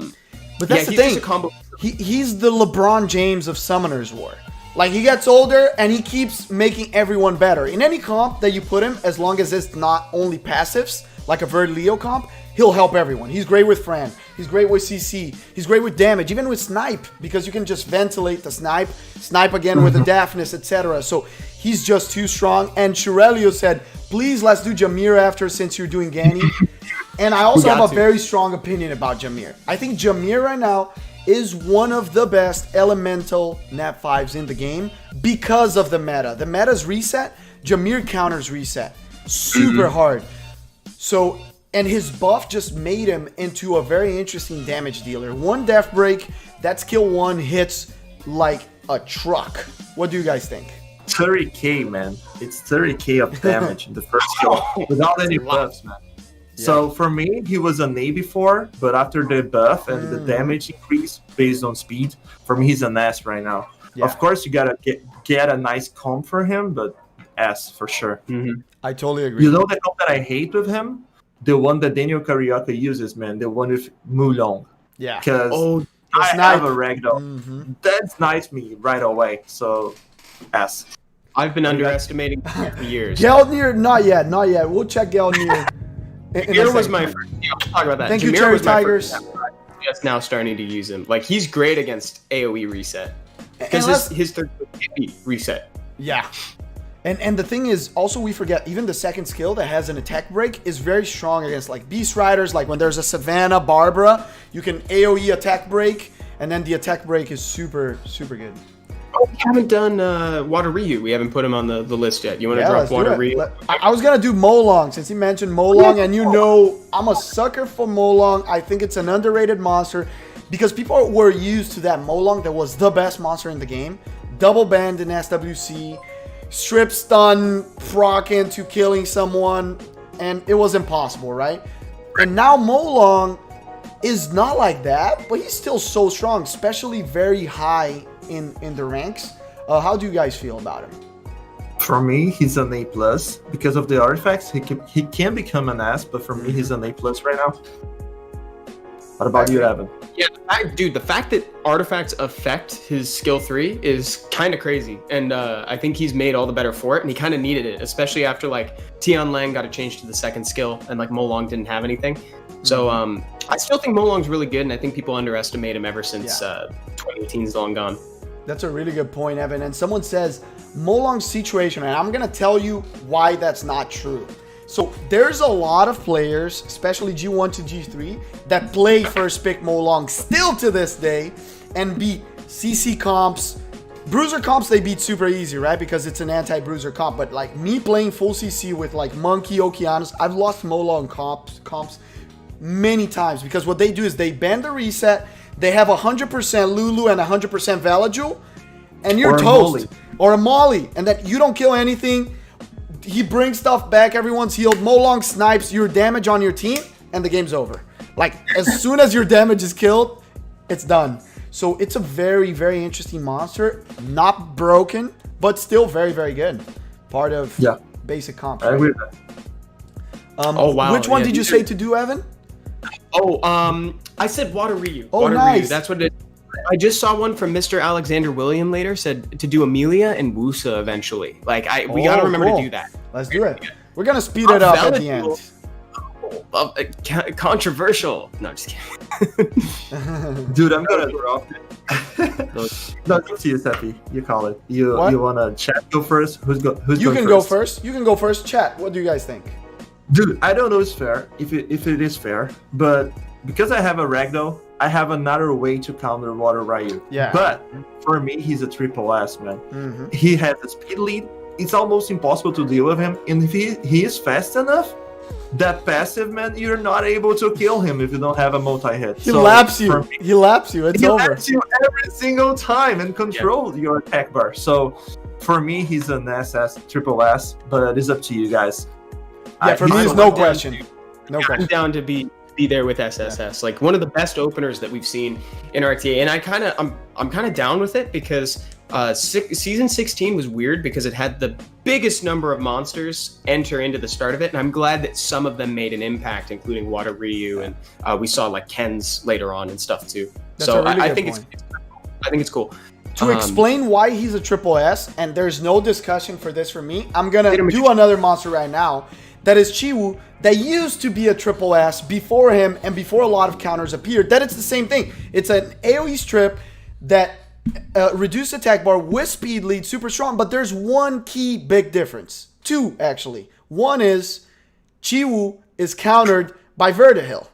that's the thing. He's the LeBron James of Summoners War. Like, he gets older and he keeps making everyone better. In any comp that you put him, as long as it's not only passives, like a Verd Leo comp, he'll help everyone. He's great with Fran. He's great with CC. He's great with damage, even with Snipe, because you can just ventilate the Snipe again with the Daphnis, etc. So he's just too strong. And Shirelio said, please, let's do Jameer after since you're doing Ganny. And I also have a very strong opinion about Jameer. I think Jameer right now is one of the best elemental nat 5s in the game because of the meta. The meta's reset, Jameer counters reset super hard. So, and his buff just made him into a very interesting damage dealer. 1 Death Break, that skill 1 hits like a truck. What do you guys think? 30k, man. It's 30k of damage in the first skill without any buffs, man. So for me, he was an A before, but after the buff and the damage increase based on speed, for me, he's an S right now. Of course, you gotta get a nice comp for him, but S for sure. I totally agree. You know the comp that I hate with him? The one that Daniel Carioca uses, man. The one with Moulon. Yeah. Because I have a ragdoll. That snipes me right away. So, S. I've been underestimating for years. Geldnir, not yet. We'll check Geldnir. Jameer was my first. Yeah, I'll talk about that. Thank you, Cherry Tigers. Just now starting to use him. Like, he's great against AoE reset. Because his third reset. Yeah. And the thing is, also we forget, even the second skill that has an attack break is very strong against like Beast Riders. Like when there's a Savannah Barbara, you can AoE attack break, and then the attack break is super, super good. Oh, we haven't done Water Ryu. We haven't put him on the list yet. You want to drop Water Ryu? I was going to do Molong since he mentioned Molong, and you know I'm a sucker for Molong. I think it's an underrated monster because people were used to that Molong that was the best monster in the game. Double banned in SWC, strip stun, proc into killing someone, and it was impossible, right? And now Molong is not like that, but he's still so strong, especially very high in the ranks. How do you guys feel about him? For me, he's an A+. Because of the artifacts, he can become an S, but for me, he's an A+ right now. What about you, Evan? Yeah, the fact that artifacts affect his skill 3 is kind of crazy. And I think he's made all the better for it, and he kind of needed it, especially after like Tian Lang got a change to the second skill, and like Molong didn't have anything. So I still think Molong's really good, and I think people underestimate him ever since 2018 is long gone. That's a really good point, Evan. And someone says, Molong's situation, and I'm going to tell you why that's not true. So there's a lot of players, especially G1 to G3, that play first pick Molong still to this day and beat CC comps. Bruiser comps, they beat super easy, right? Because it's an anti-bruiser comp. But like me playing full CC with like Monkey, Okeanos, I've lost Molong comps many times because what they do is they bend the reset. They have 100% Lulu and 100% Valajul, and you're toast. Or a Molly, and that you don't kill anything. he brings stuff back. Everyone's healed. Molong snipes your damage on your team, and the game's over. Like, as soon as your damage is killed, it's done. So it's a very, very interesting monster. Not broken, but still very, very good. Part of basic comp. I agree with that. Oh, wow. Which one did you say to do, Evan? Oh, I said Water Ryu. Oh, Water nice. Ryu. That's what it is. I just saw one from Mr. Alexander William later, said to do Amelia and Wusa eventually. Like, we gotta remember to do that. Let's do it. We're gonna speed it up at the end. Controversial. No, just kidding. Dude, I'm gonna drop it. No, it's you, Seppi. You call it. You wanna chat go first? Who's going first? You can go first. You can go first. Chat. What do you guys think? Dude, I don't know if it's fair, if it is fair, but because I have a Ragdoll, I have another way to counter Water Ryu. Yeah. But for me, he's a triple S, man. Mm-hmm. He has a speed lead. It's almost impossible to deal with him. And if he is fast enough, that passive, man, you're not able to kill him if you don't have a multi-hit. He laps you. He laps you. It's over. He laps you every single time and controls your attack bar. So for me, he's an SS, triple S, but it's up to you guys. Yeah, for me, there's no question. No I'm question. down to be there with SSS. Like, one of the best openers that we've seen in RTA, and I'm kind of down with it because season 16 was weird because it had the biggest number of monsters enter into the start of it, and I'm glad that some of them made an impact, including Water Ryu, and we saw like Ken's later on and stuff too. That's so a really I good think point. I think it's cool. To explain why he's a triple S, and there's no discussion for this for me, I'm gonna do another monster right now. That is Chiwu, that used to be a triple S before him and before a lot of counters appeared. That it's the same thing. It's an AoE strip that reduced attack bar with speed lead, super strong, but there's one key big difference. Two, actually. One is Chiwu is countered by Vertihil.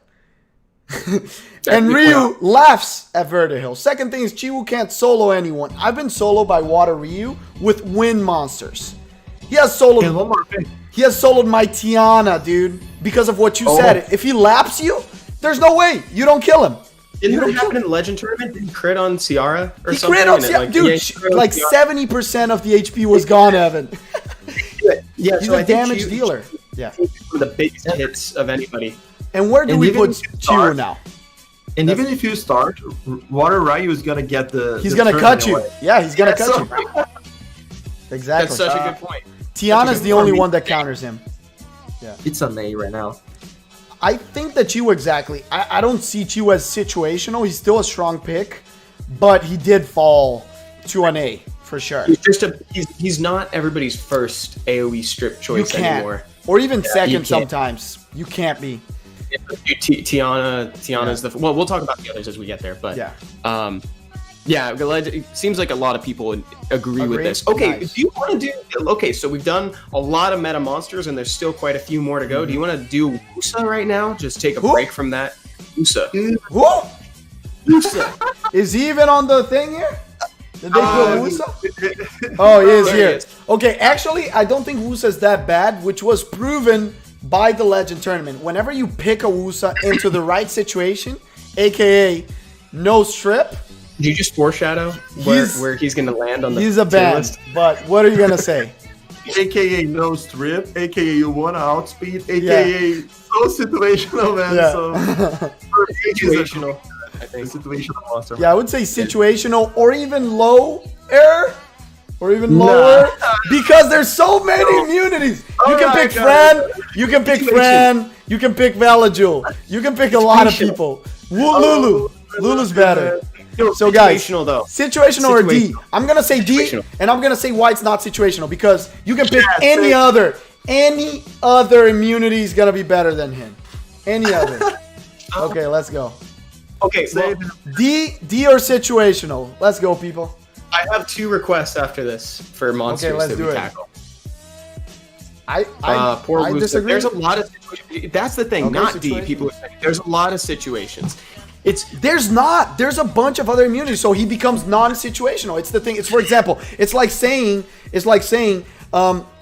And Ryu laughs at Vertihil. Second thing is Chiwu can't solo anyone. I've been soloed by Water Ryu with wind monsters. He has soloed... And one more thing. He has soloed my Tiana, dude, because of what you said. If he laps you, there's no way. You don't kill him. Didn't that happen in the Legend Tournament? Did he crit on Ciara or He something? crit on Ciara. Dude, like 70% of the HP was gone, Evan. Yeah, He's so a damage dealer. Yeah. One of the biggest hits of anybody. And where do we put Chiwu now? And even if you start, Water Ryu is gonna get the... He's gonna cut you. Yeah, he's gonna cut you. Exactly. That's such a good point. Tiana's the only one that counters him. Yeah. It's an A right now. I think that Chiwu exactly. I don't see Chiwu as situational. He's still a strong pick, but he did fall to an A for sure. He's just he's not everybody's first AoE strip choice anymore. Or even second sometimes. You can't be. Tiana's the... Well, we'll talk about the others as we get there, but... Yeah. Yeah, it seems like a lot of people agree with this. Okay, nice. Do you want to do... Okay, so we've done a lot of meta monsters, and there's still quite a few more to go. Do you want to do Wusa right now? Just take a break from that. Wusa. Whoa! Wusa. Is he even on the thing here? Did they put Wusa? Oh, he is here. Okay, actually, I don't think Wusa is that bad, which was proven by the Legend Tournament. Whenever you pick a Wusa into the right situation, aka no strip... Did you just foreshadow where he's going to land on the He's a bad, but what are you going to say? AKA no strip, AKA you want to outspeed, AKA so situational, man. Yeah. So situational, I think. Situational monster. Yeah, I would say situational or even low air or even lower because there's so many immunities. You can pick Fran, you can pick Fran, you can pick Valajul, you can pick a lot of people. Lulu. Lulu's better. So guys, situational or D? I'm gonna say D, and I'm gonna say why it's not situational because you can pick any other immunity is gonna be better than him. Any other. Okay, let's go. Okay, well, D or situational? Let's go, people. I have two requests after this for monsters that we tackle. I disagree. There's a lot of situations. That's the thing, not D. People are saying there's a lot of situations. There's a bunch of other immunities, so he becomes non-situational. It's the thing. It's, for example, it's like saying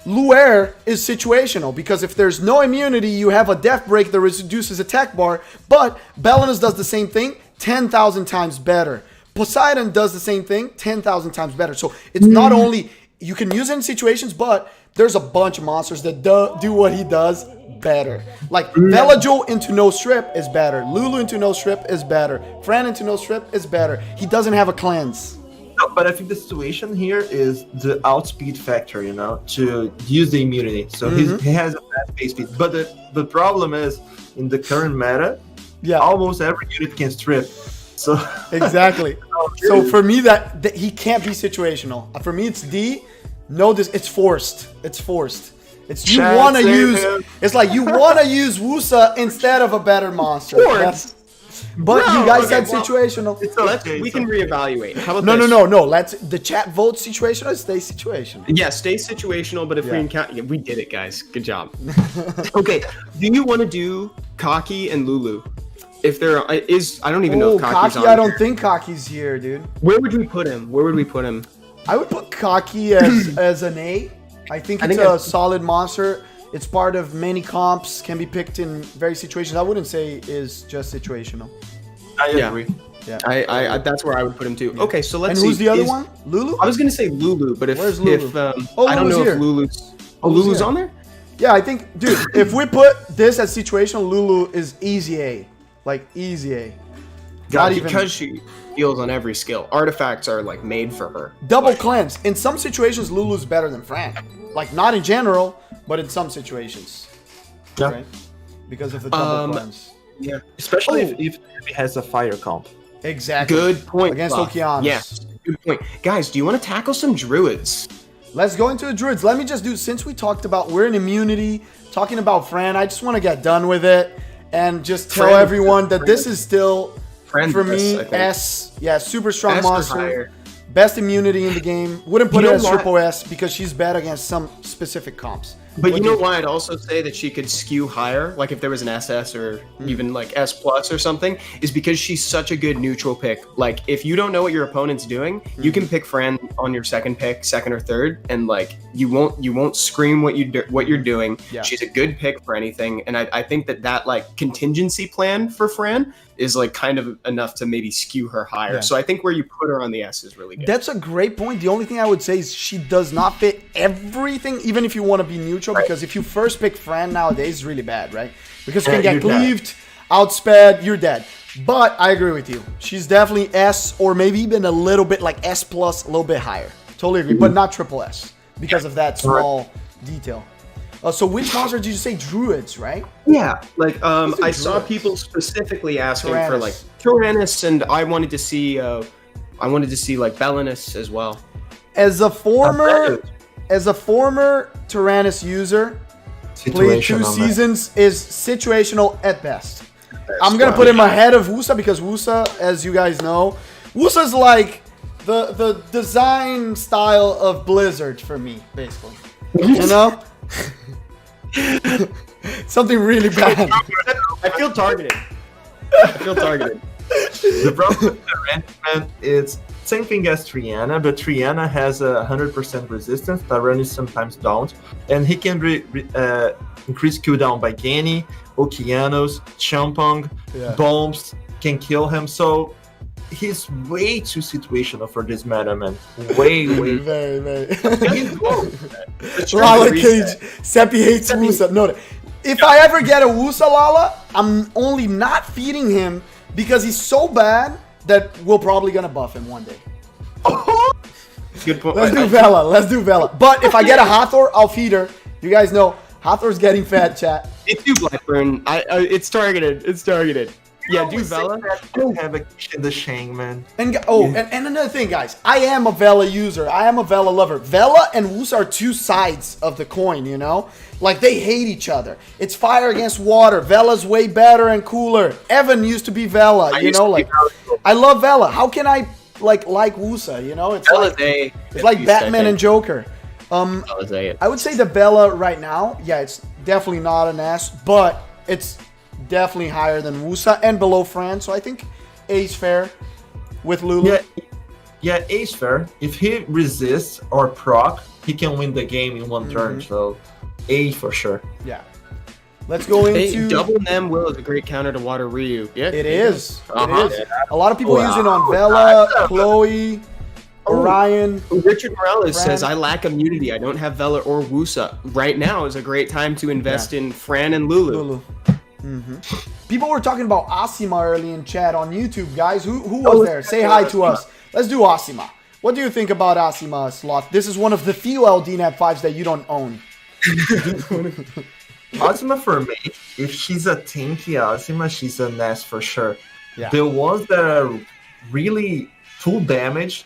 Luer is situational because if there's no immunity, you have a death break that reduces attack bar, but Belenus does the same thing 10,000 times better. Poseidon does the same thing 10,000 times better. So it's not only you can use it in situations, but there's a bunch of monsters that do what he does better. Like Velajo into no strip is better. Lulu into no strip is better. Fran into no strip is better. He doesn't have a cleanse. No, but I think the situation here is the outspeed factor, you know, to use the immunity. So he has a fast base speed. But the problem is, in the current meta, almost every unit can strip. So exactly. So for me, that he can't be situational. For me, it's D. No, it's forced. It's forced. It's you want to use. It's like you want to use Wusa instead of a better monster. But you guys said situational. So we can reevaluate. How about No. Let's the chat vote situational. Or stay situational. Yeah, stay situational. But if we encounter, we did it, guys. Good job. Okay, do you want to do Kaki and Lulu? If there is, I don't even know if Kaki's Kaki, on I don't here. think Kaki's here, dude. Where would we put him? I would put Kaki as an A. I think it's a solid monster. It's part of many comps, can be picked in various situations. I wouldn't say is just situational. I agree. Yeah. I that's where I would put him too. Okay, so let's see. And who's the other one? Lulu? I was gonna say Lulu, but Where's Lulu? I don't know if Lulu's. Oh, Lulu's on there? Yeah, I think, dude, if we put this as situational, Lulu is easy A. Like, easy A. Because she heals on every skill. Artifacts are, like, made for her. Double cleanse. In some situations, Lulu's better than Fran. Like, not in general, but in some situations. Yeah. Right? Because of the double cleanse. Yeah. Especially if it has a fire comp. Exactly. Good point. Against Sloth. Okeanos. Yes. Good point. Guys, do you want to tackle some Druids? Let's go into the Druids. Let me just do, since we talked about, we're in immunity, talking about Fran, I just want to get done with it and just tell everyone that this is still, for me, S. Yeah, super strong monster. Best immunity in the game. Wouldn't put it as triple S because she's bad against some specific comps. But you know why I'd also say that she could skew higher, like if there was an SS or even like S plus or something, is because she's such a good neutral pick. Like if you don't know what your opponent's doing, you can pick Fran on your second pick, second or third, and like you won't scream what you're doing. Yeah. She's a good pick for anything, and I think that like contingency plan for Fran is like kind of enough to maybe skew her higher. Yeah. So I think where you put her on the S is really good. That's a great point. The only thing I would say is she does not fit everything, even if you want to be neutral, because if you first pick Fran nowadays, it's really bad, right? Because you can get cleaved, outsped, you're dead. But I agree with you. She's definitely S or maybe even a little bit like S plus, a little bit higher. Totally agree, but not triple S because of that small detail. So which monster did you say? Druids, right? Yeah, like I saw people specifically asking for like Tyrannus, and I wanted to see like Belinus as well. As a former Tyrannus user, played 2 seasons, is situational at best. I'm gonna put him ahead of Wusa because Wusa, as you guys know, Wusa's like the design style of Blizzard for me, basically. You know? Something really bad. I feel targeted. The problem with Tyrannus is same thing as Triana, but Triana has 100% resistance. Tyrannus sometimes don't, and he can increase cooldown by Gani, Okeanos, Champong, bombs can kill him. So he's way too situational for this meta, man. Way. Very. He's low. Lala Cage. Seppi hates Wusa. No, if I ever get a Wusa Lala, I'm only not feeding him because he's so bad that we're probably gonna buff him one day. Good point. Let's do Vela. But if I get a Hathor, I'll feed her. You guys know Hathor's getting fat, chat. It's too Blackburn. It's targeted. Yeah, do Vela. I don't have a in the Shang, man. And another thing, guys. I am a Vela user. I am a Vela lover. Vela and Wusa are 2 sides of the coin, you know? Like, they hate each other. It's fire against water. Vela's way better and cooler. Evan used to be Vela, you know? Like, I love Vela. How can I, like Wusa, you know? It's like Batman and Joker. I would say the Vela right now, it's definitely not an S, but it's definitely higher than Wusa and below Fran, so I think A's fair with Lulu. Yeah, A's fair. If he resists or proc, he can win the game in one turn, so A for sure. Yeah. Let's go into... Double Nem Will is a great counter to Water Ryu. Yeah, it is. A lot of people use it on Vela, Chloe, Orion. Richard Morales Fran. says, I lack immunity. I don't have Vela or Wusa. Right now is a great time to invest in Fran and Lulu. People were talking about Asima early in chat on YouTube, guys. Who was there? Say hi to us. Let's do Asima. What do you think about Asima, Sloth? This is one of the few LDNet 5s that you don't own. Asima for me, if she's a tanky Asima, she's a nest for sure. Yeah. The ones that are really full damage,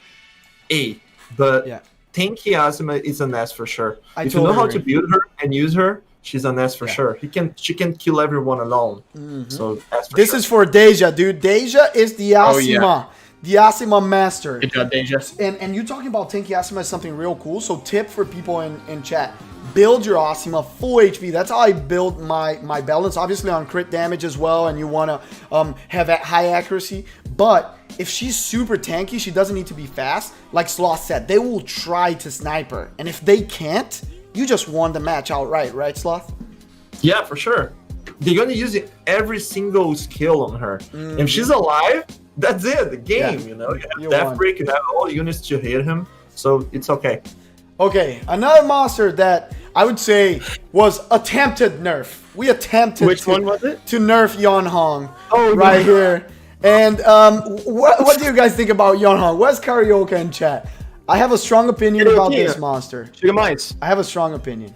but tanky Asima is a nest for sure. If you know how to build her and use her, she's a nest for sure. She can kill everyone alone. So that's this is for Deja, dude. Deja is the Asima. The Asima master. Good job, Deja. And you talking about tanky Asima is something real cool. So tip for people in chat. Build your Asima full HP. That's how I build my balance. Obviously on crit damage as well. And you want to have that high accuracy. But if she's super tanky, she doesn't need to be fast. Like Sloth said, they will try to snipe her. And if they can't, you just won the match outright, right, Sloth? Yeah, for sure. They're going to use every single skill on her. If she's alive, that's it. The game, you know. You have Death Break, you have all units to hit him. So it's okay. Okay, another monster that I would say was attempted nerf. We attempted Which one was it? To nerf Yon Hong right here. And what do you guys think about Yon Hong? Where's Karaoke in chat? I have a strong opinion about this monster. Sugar Mites. I have a strong opinion.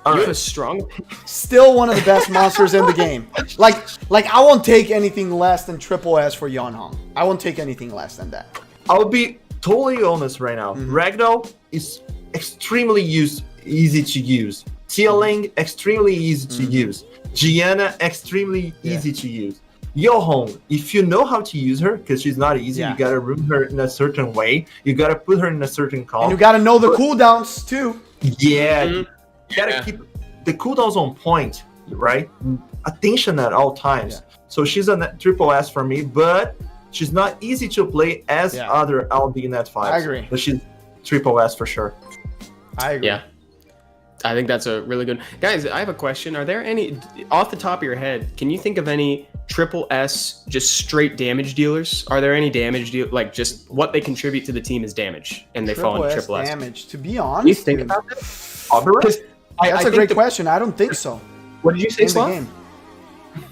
You have a strong opinion? Still one of the best monsters in the game. Like I won't take anything less than triple S for Yon Hong. I won't take anything less than that. I'll be totally honest right now. Ragdoll is extremely easy to use. Tialing, extremely easy to use. Gianna, extremely easy to use. Yohong, if you know how to use her, because she's not easy, you gotta room her in a certain way. You gotta put her in a certain comp. And you gotta know the cooldowns too. Yeah, you gotta keep the cooldowns on point, right? Attention at all times. So she's a triple S for me, but she's not easy to play as other LD Net 5s. I agree. But she's triple S for sure. I agree. Yeah. I think that's a really good... Guys, I have a question. Are there any... Off the top of your head, can you think of any triple S, just straight damage dealers? Are there any damage like just what they contribute to the team is damage, and they fall into triple S? Damage. To be honest, you think about that? That's a great question. I don't think so. What did you say, Sloth?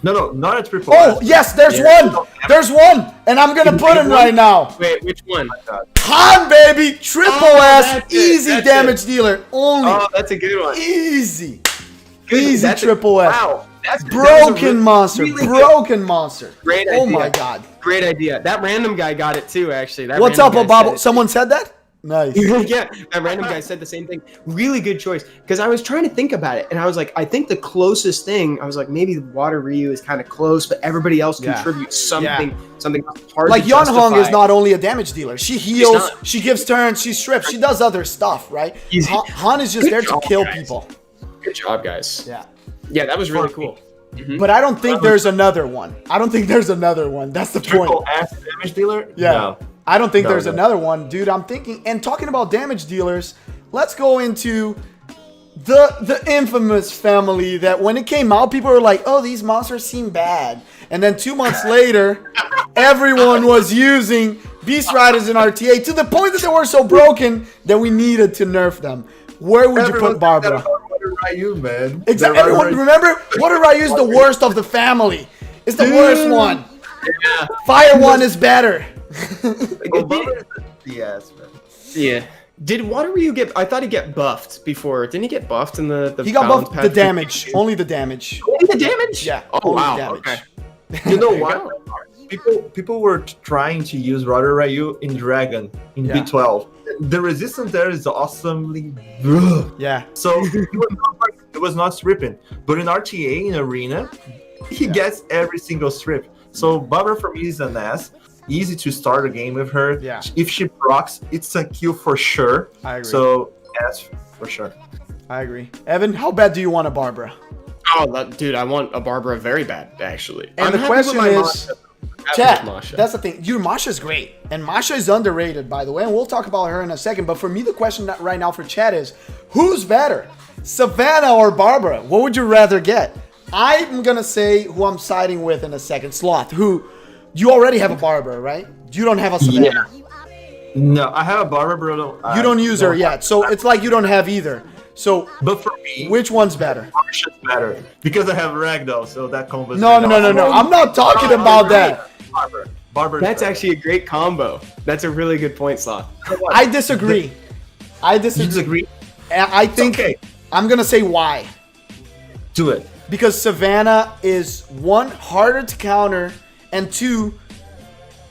No, not a triple S. Oh, yes, there's one. There's one, and I'm gonna put him right now. Wait, which one? Khan, baby, triple S, easy damage dealer. Only. Oh, that's a good one. Easy. Good. Easy triple S. Wow. Broken monster. Broken monster. Great idea. Oh my god. Great idea. That random guy got it too, actually. What's up, Obabo? Someone said that? Nice. Yeah, that random guy said the same thing. Really good choice. Because I was trying to think about it, and I was like, I think the closest thing, I was like, maybe the Water Ryu is kind of close, but everybody else contributes something hard like to Yon Hong justify. is not only a damage dealer. She heals, she gives turns, she strips, she does other stuff, right? Han is just there to kill people. Good job, guys. Yeah. Yeah, that was really cool. But I don't think there's another one. I don't think there's another one. That's the point. Triple S damage dealer? Yeah. No. I don't think there's another one, dude. I'm thinking, and talking about damage dealers, let's go into the infamous family that when it came out, people were like, oh, these monsters seem bad. And then 2 months later, everyone was using Beast Riders in RTA to the point that they were so broken that we needed to nerf them. Where would you put Barbara? Ryu, man. Exactly. Everyone, remember, Water Ryu is the worst of the family. It's the worst one. Yeah. Fire one is better. Yes, man. Yeah. Did Water Ryu get... I thought he get buffed before. Didn't he get buffed in the He got balance buffed the patch? damage. Only the damage. Only the damage? Yeah. Oh, only wow. damage. Okay. You know what? People were trying to use Water Ryu in Dragon in B12. The resistance there is awesomely. Yeah. So it was not stripping, but in RTA in Arena, he gets every single strip. So Barbara for me is an ass. Easy to start a game with her. Yeah. If she procs, it's a kill for sure. I agree. So ass for sure. I agree. Evan, how bad do you want a Barbara? Oh, dude, I want a Barbara very bad, actually. And the question is, chat, that's the thing. Your Masha's great. And Masha is underrated, by the way. And we'll talk about her in a second. But for me, the question right now for chat is, who's better? Savannah or Barbara? What would you rather get? I'm going to say who I'm siding with in a second. Sloth, who you already have a Barbara, right? You don't have a Savannah. No, I have a barber, bro. You don't use her yet, so it's like you don't have either. So, But for me, which one's better? Marsha's better because I have ragdoll, so that combo. No. I'm not talking about that. Barber. That's actually a great combo. That's a really good point, Sloth. I disagree. You disagree? I think okay. I'm gonna say why. Do it. Because Savannah is one, harder to counter, and two,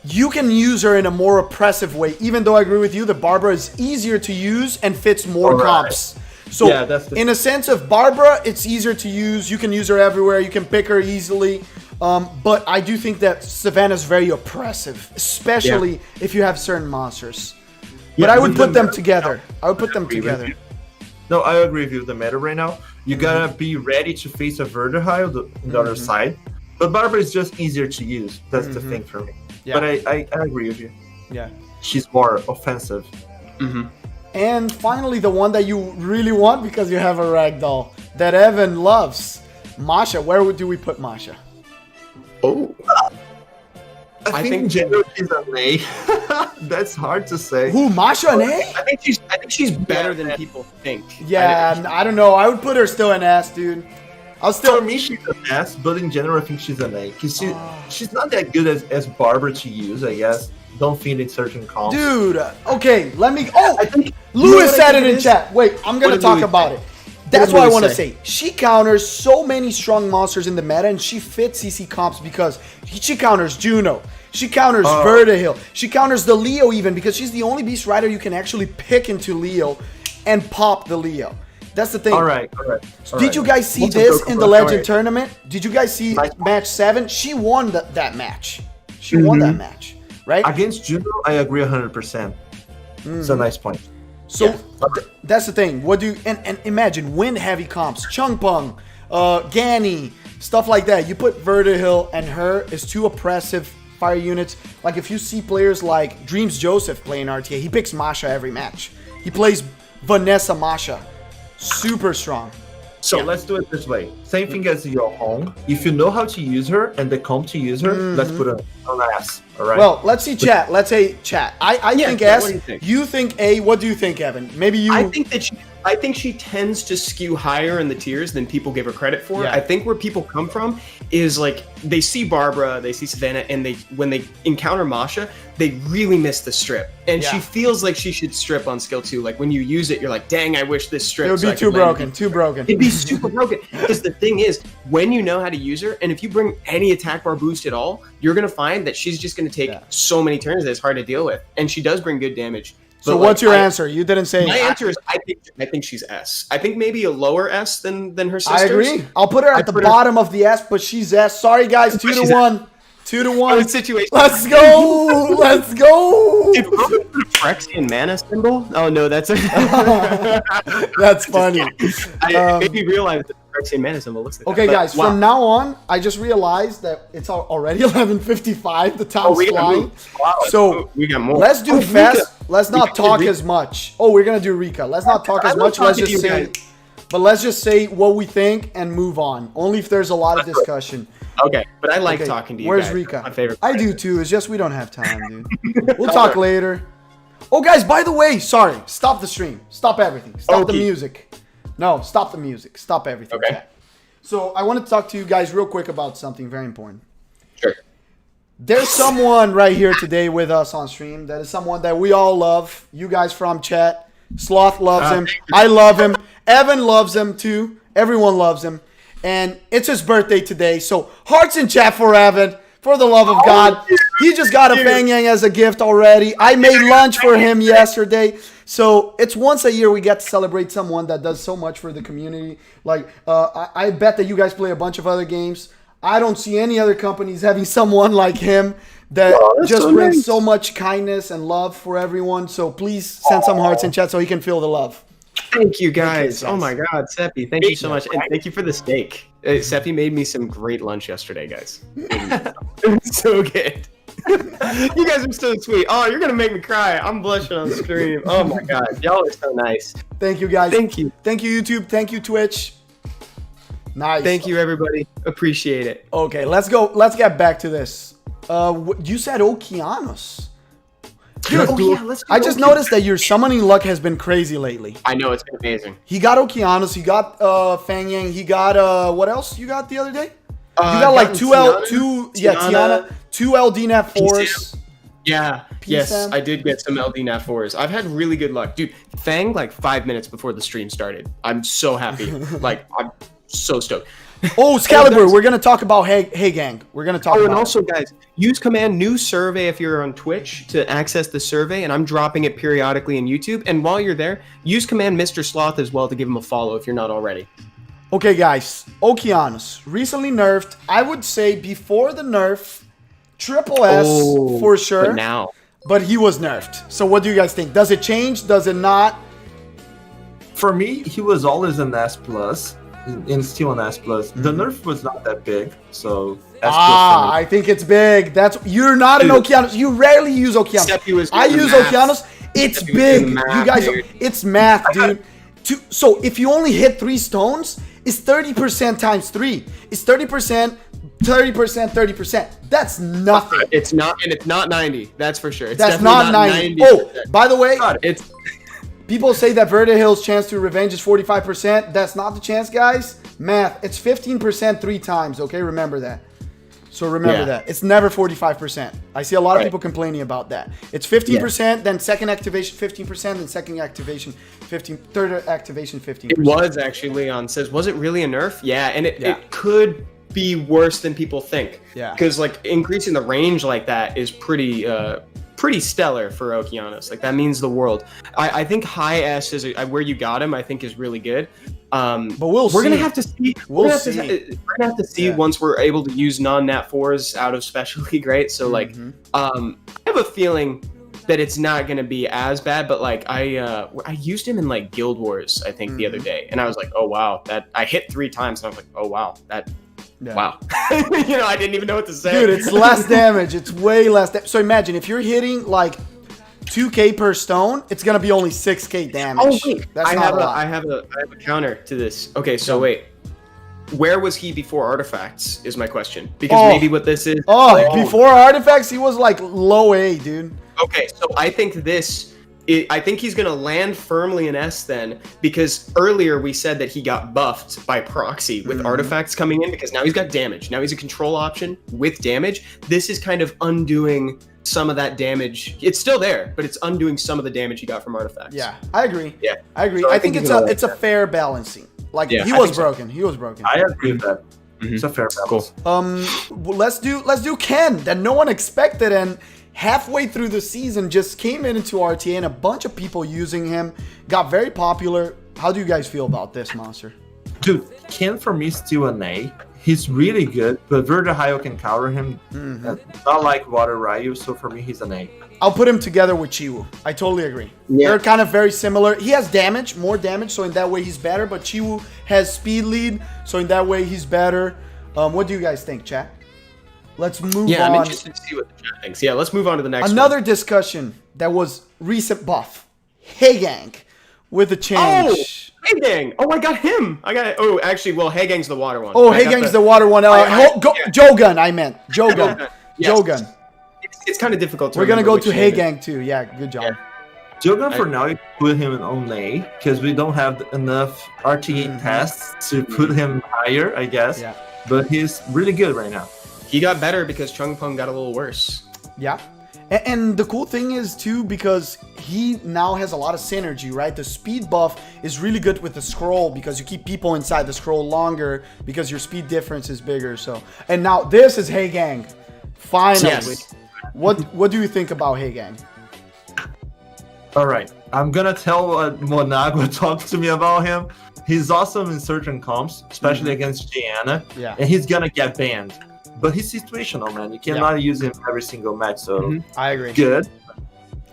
you can use her in a more oppressive way. Even though I agree with you, the Barbara is easier to use and fits more Alright. comps. So Yeah, that's the- in a sense of Barbara, it's easier to use. You can use her everywhere. You can pick her easily. But I do think that Savannah's very oppressive, especially if you have certain monsters. But Yeah, I would with put the them meta- together. I would put them agree with together. you. No, I agree with you. The meta right now, you gotta be ready to face a Vertihile on the other side. But Barbara is just easier to use. That's the thing for me. Yeah. But I agree with you. Yeah. She's more offensive. And finally, the one that you really want because you have a ragdoll that Evan loves, Masha. Where do we put Masha? Oh. I think think- in general she's an A. That's hard to say. Who, Masha and A? I think she's better than people think. Yeah, I don't know. I would put her still an ass, dude. I'll For still. me, she's an S, but in general, I think she's an A. Because she's not that good as Barbara to use, I guess. Don't feed in certain comps. Dude, okay, let me. Oh, I think Lewis what I said think it it in is? chat. Wait, I'm gonna did talk Lewis about say? it. That's did what I Lewis want to say? say. She counters so many strong monsters in the meta, and she fits CC comps because she counters Juno. She counters Vertihile. She counters the Leo even because she's the only beast rider you can actually pick into Leo and pop the Leo. That's the thing. All right. Did you guys see What's a this Goku in the Rock? Legend Alright. tournament? Did you guys see Nice. match 7? She won that match. She won that match, right? Against Juno, I agree 100%. It's a nice point. So Yeah. that's the thing. What do you and imagine win heavy comps, Chungpung, Gani, stuff like that. You put Vertihile and her is two oppressive fire units. Like if you see players like Dreams Joseph playing RTA, he picks Masha every match. He plays Vanessa Masha. Super strong. So let's do it this way. Same thing as your home. If you know how to use her and the comp to use her, let's put her on S. All right. Well, let's see chat. Let's say chat. I Yeah, think chat, S. what do you think? You think A. What do you think, Evan? Maybe you. I think she tends to skew higher in the tiers than people give her credit for. Yeah. I think where people come from is like they see Barbara, they see Savannah, and when they encounter Masha, they really miss the strip. And Yeah. she feels like she should strip on skill 2. Like when you use it, you're like, dang, I wish this strip. it would so be I too could land broken. Too broken. It'd be super broken. Because the thing is, when you know how to use her, and if you bring any attack bar boost at all, you're going to find that she's just going to take so many turns that it's hard to deal with. And she does bring good damage. So But, what's like, your answer? You didn't say. My answer is I think she's S. I think maybe a lower S than her sisters. I agree. I'll put her at the put her- bottom of the S, but she's S. Sorry, guys. 2 to She's 1. 2 to 1. Good situation. Let's go. Let's go. If Roman put a Phyrexian mana symbol? Oh no, that's That's funny. I made me realize that the Phyrexian mana symbol looks like Okay, that. But, guys. wow. From now on, I just realized that it's already 11:55. The time's we got flying. move. Wow. So We got more. let's do Oh, fast. Rika. Let's not can do talk Rika. as much. Oh, we're gonna do Rika. Let's not talk I as love much. Let's talking to just you say. guys. But let's just say what we think and move on. Only if there's a lot of discussion. Okay, but I like Okay, talking to you where's guys. Rika? My favorite. I do too. It's just we don't have time, dude. We'll talk later. Oh, guys, by the way, sorry. Stop the stream. Stop everything. Stop the Okay. music. No, stop the music. Stop everything. Okay. chat. So I want to talk to you guys real quick about something very important. Sure. There's someone right here today with us on stream. That is someone that we all love. You guys from chat. Sloth loves him. I love him. Evan loves him too. Everyone loves him. And it's his birthday today. So hearts in chat for Evan. For the love of God. He just got a Fang Yang as a gift already. I made lunch for him yesterday. So it's once a year we get to celebrate someone that does so much for the community. Like, I bet that you guys play a bunch of other games. I don't see any other companies having someone like him that just so brings nice. so much kindness and love for everyone. So please send some hearts in chat so he can feel the love. Thank you guys. guys. Oh my God, Seppi, thank you so much, and thank you for the steak. Seppi made me some great lunch yesterday, guys. It was so good. You guys are so sweet. Oh, you're gonna make me cry. I'm blushing on stream. Oh my God, y'all are so nice. Thank you, guys. Thank you. Thank you, YouTube. Thank you, Twitch. Nice. Thank you, everybody. Appreciate it. Okay, let's go. Let's get back to this. You said Okeanos. Dude, Oh, yeah, let's do I just Oki. noticed that your summoning luck has been crazy lately. I know, it's been amazing. He got Okeanos, he got Fang Yang, he got what else you got the other day? You got like Tiana, two LD Nat 4s. Yeah, yes, Sam. I did get some LD Nat 4s. I've had really good luck. Dude, Fang like 5 minutes before the stream started. I'm so happy. Like, I'm so stoked. Oh, Excalibur, we're gonna talk about Hey Gang. We're gonna talk Oh, about and also, guys, use command new survey if you're on Twitch to access the survey, and I'm dropping it periodically in YouTube. And while you're there, use command Mr. Sloth as well to give him a follow if you're not already. Okay, guys, Okeanos recently nerfed. I would say before the nerf, Triple S for sure. But now. But he was nerfed. So what do you guys think? Does it change? Does it not? For me, he was always an S plus, and still an S plus. The nerf was not that big, so S plus for me. I think it's big. You're not an Dude. Okeanos. You rarely use Okeanos. Seppi was I doing use the math. Okeanos. It's Seppi was big. doing the You math, guys, dude. it's math, dude. So if you only hit 3 stones, it's 30% times 3. It's 30%, 30%, 30%. That's nothing. It's not 90. That's for sure. It's That's definitely not 90. Oh, by the way, It's people say that Verdahill's chance to revenge is 45%. That's not the chance, guys. Math. It's 15% 3 times. Okay, remember that. So remember that. It's never 45%. I see a lot of people complaining about that. It's 15%, then second activation 15%, then second activation 15, third activation 15%. It was actually, Leon says, was it really a nerf? Yeah, and it could be worse than people think. Yeah. Because like increasing the range like that is pretty stellar for Okeanos. Like that means the world. I think high S is where you got him. I think is really good. But we're gonna have to see. We're We're gonna have to see once we're able to use non-nat 4s out of Special League, right? So like, I have a feeling that it's not gonna be as bad. But like, I used him in like Guild Wars, I think the other day, and I was like, oh wow, that I hit 3 times, and I was like, oh wow, that. Yeah. Wow. I didn't even know what to say. Dude, it's less damage. It's way less damage. So imagine if you're hitting like 2k per stone, it's gonna be only 6k damage. Oh wait, That's I not have a lot. I have a counter to this. Okay, so wait, where was he before artifacts? Is my question, because maybe what this is. Before artifacts, he was like low A, dude. Okay, so I think I think he's gonna land firmly in S then, because earlier we said that he got buffed by proxy with artifacts coming in, because now he's got damage. Now he's a control option with damage. This is kind of undoing some of that damage. It's still there, but it's undoing some of the damage he got from artifacts. Yeah, I agree. Yeah, I agree. So I think he's it's a fair balancing. Like Yeah, he I was think so. broken. He was broken. I agree with that. It's a fair balance. Well, let's do Ken that no one expected, and halfway through the season just came into RTA, and a bunch of people using him, got very popular. How do you guys feel about this monster? Dude, Ken for me is still an A. He's really good, but Verdahio can counter him. Not like Water Ryu, so for me he's an A. I'll put him together with Chiwu. I totally agree. Yeah. They're kind of very similar. He has damage, more damage, so in that way he's better, but Chiwu has speed lead, so in that way he's better. What do you guys think, chat? Let's move on. I'm interested to see what the chat thinks. Yeah, let's move on to the next Another one. discussion that was recent buff. Hey Gang with the change. Hey Gang! Oh, I got him! Oh, actually, well, Hey Gang's the water one. Oh, I Hey got Gang's the water one. Jogun, I meant. Jogun. Yes. Jogun. It's kind of difficult to We're going to remember go to which Hey name it is. Gang too. Yeah, good job. Yeah. Jogan for now, you put him on A because we don't have enough RTA tests to put him higher, I guess. Yeah. But he's really good right now. He got better because Chung Pung got a little worse. Yeah. And the cool thing is too, because he now has a lot of synergy, right? The speed buff is really good with the scroll because you keep people inside the scroll longer because your speed difference is bigger. So, and now this is Hey Gang. Finally. Yes. What do you think about Hey Gang? All right, I'm gonna tell what Monagua talked to me about him. He's awesome in certain comps, especially against Gianna. Yeah. And he's gonna get banned. But he's situational, man. You cannot use him every single match, so I agree. good.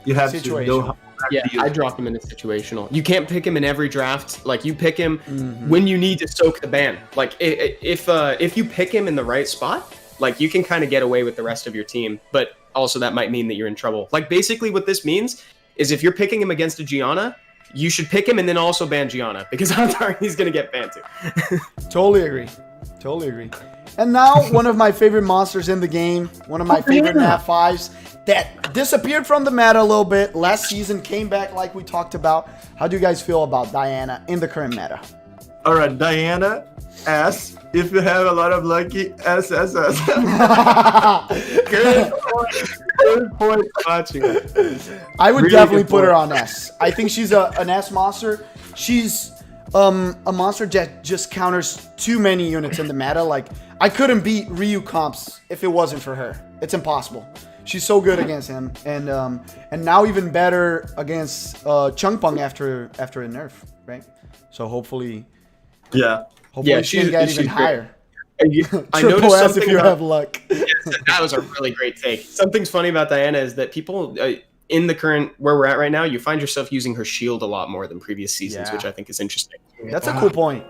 You have to know how Yeah, to use I him. dropped him in a situational. You can't pick him in every draft. Like you pick him when you need to soak the ban. Like if you pick him in the right spot, like you can kind of get away with the rest of your team. But also that might mean that you're in trouble. Like basically what this means is if you're picking him against a Gianna, you should pick him and then also ban Gianna because odds are he's gonna get banned too. Totally agree. Totally agree. And now, one of my favorite monsters in the game, one of my favorite Nat 5s that disappeared from the meta a little bit last season, came back like we talked about. How do you guys feel about Diana in the current meta? All right, Diana, S. If you have a lot of lucky, SSS. Good point, watching. I would Really definitely good put her point. on S. I think she's an S monster. She's a monster that just counters too many units in the meta. Like, I couldn't beat Ryu comps if it wasn't for her. It's impossible. She's so good against him, and now even better against Chungpung after a nerf, right? So hopefully Yeah. she can get even higher. I Triple noticed S if something you about- have luck. That was a really great take. Something's funny about Diana is that people in the current where we're at right now, you find yourself using her shield a lot more than previous seasons, Yeah. which I think is interesting. That's a cool point.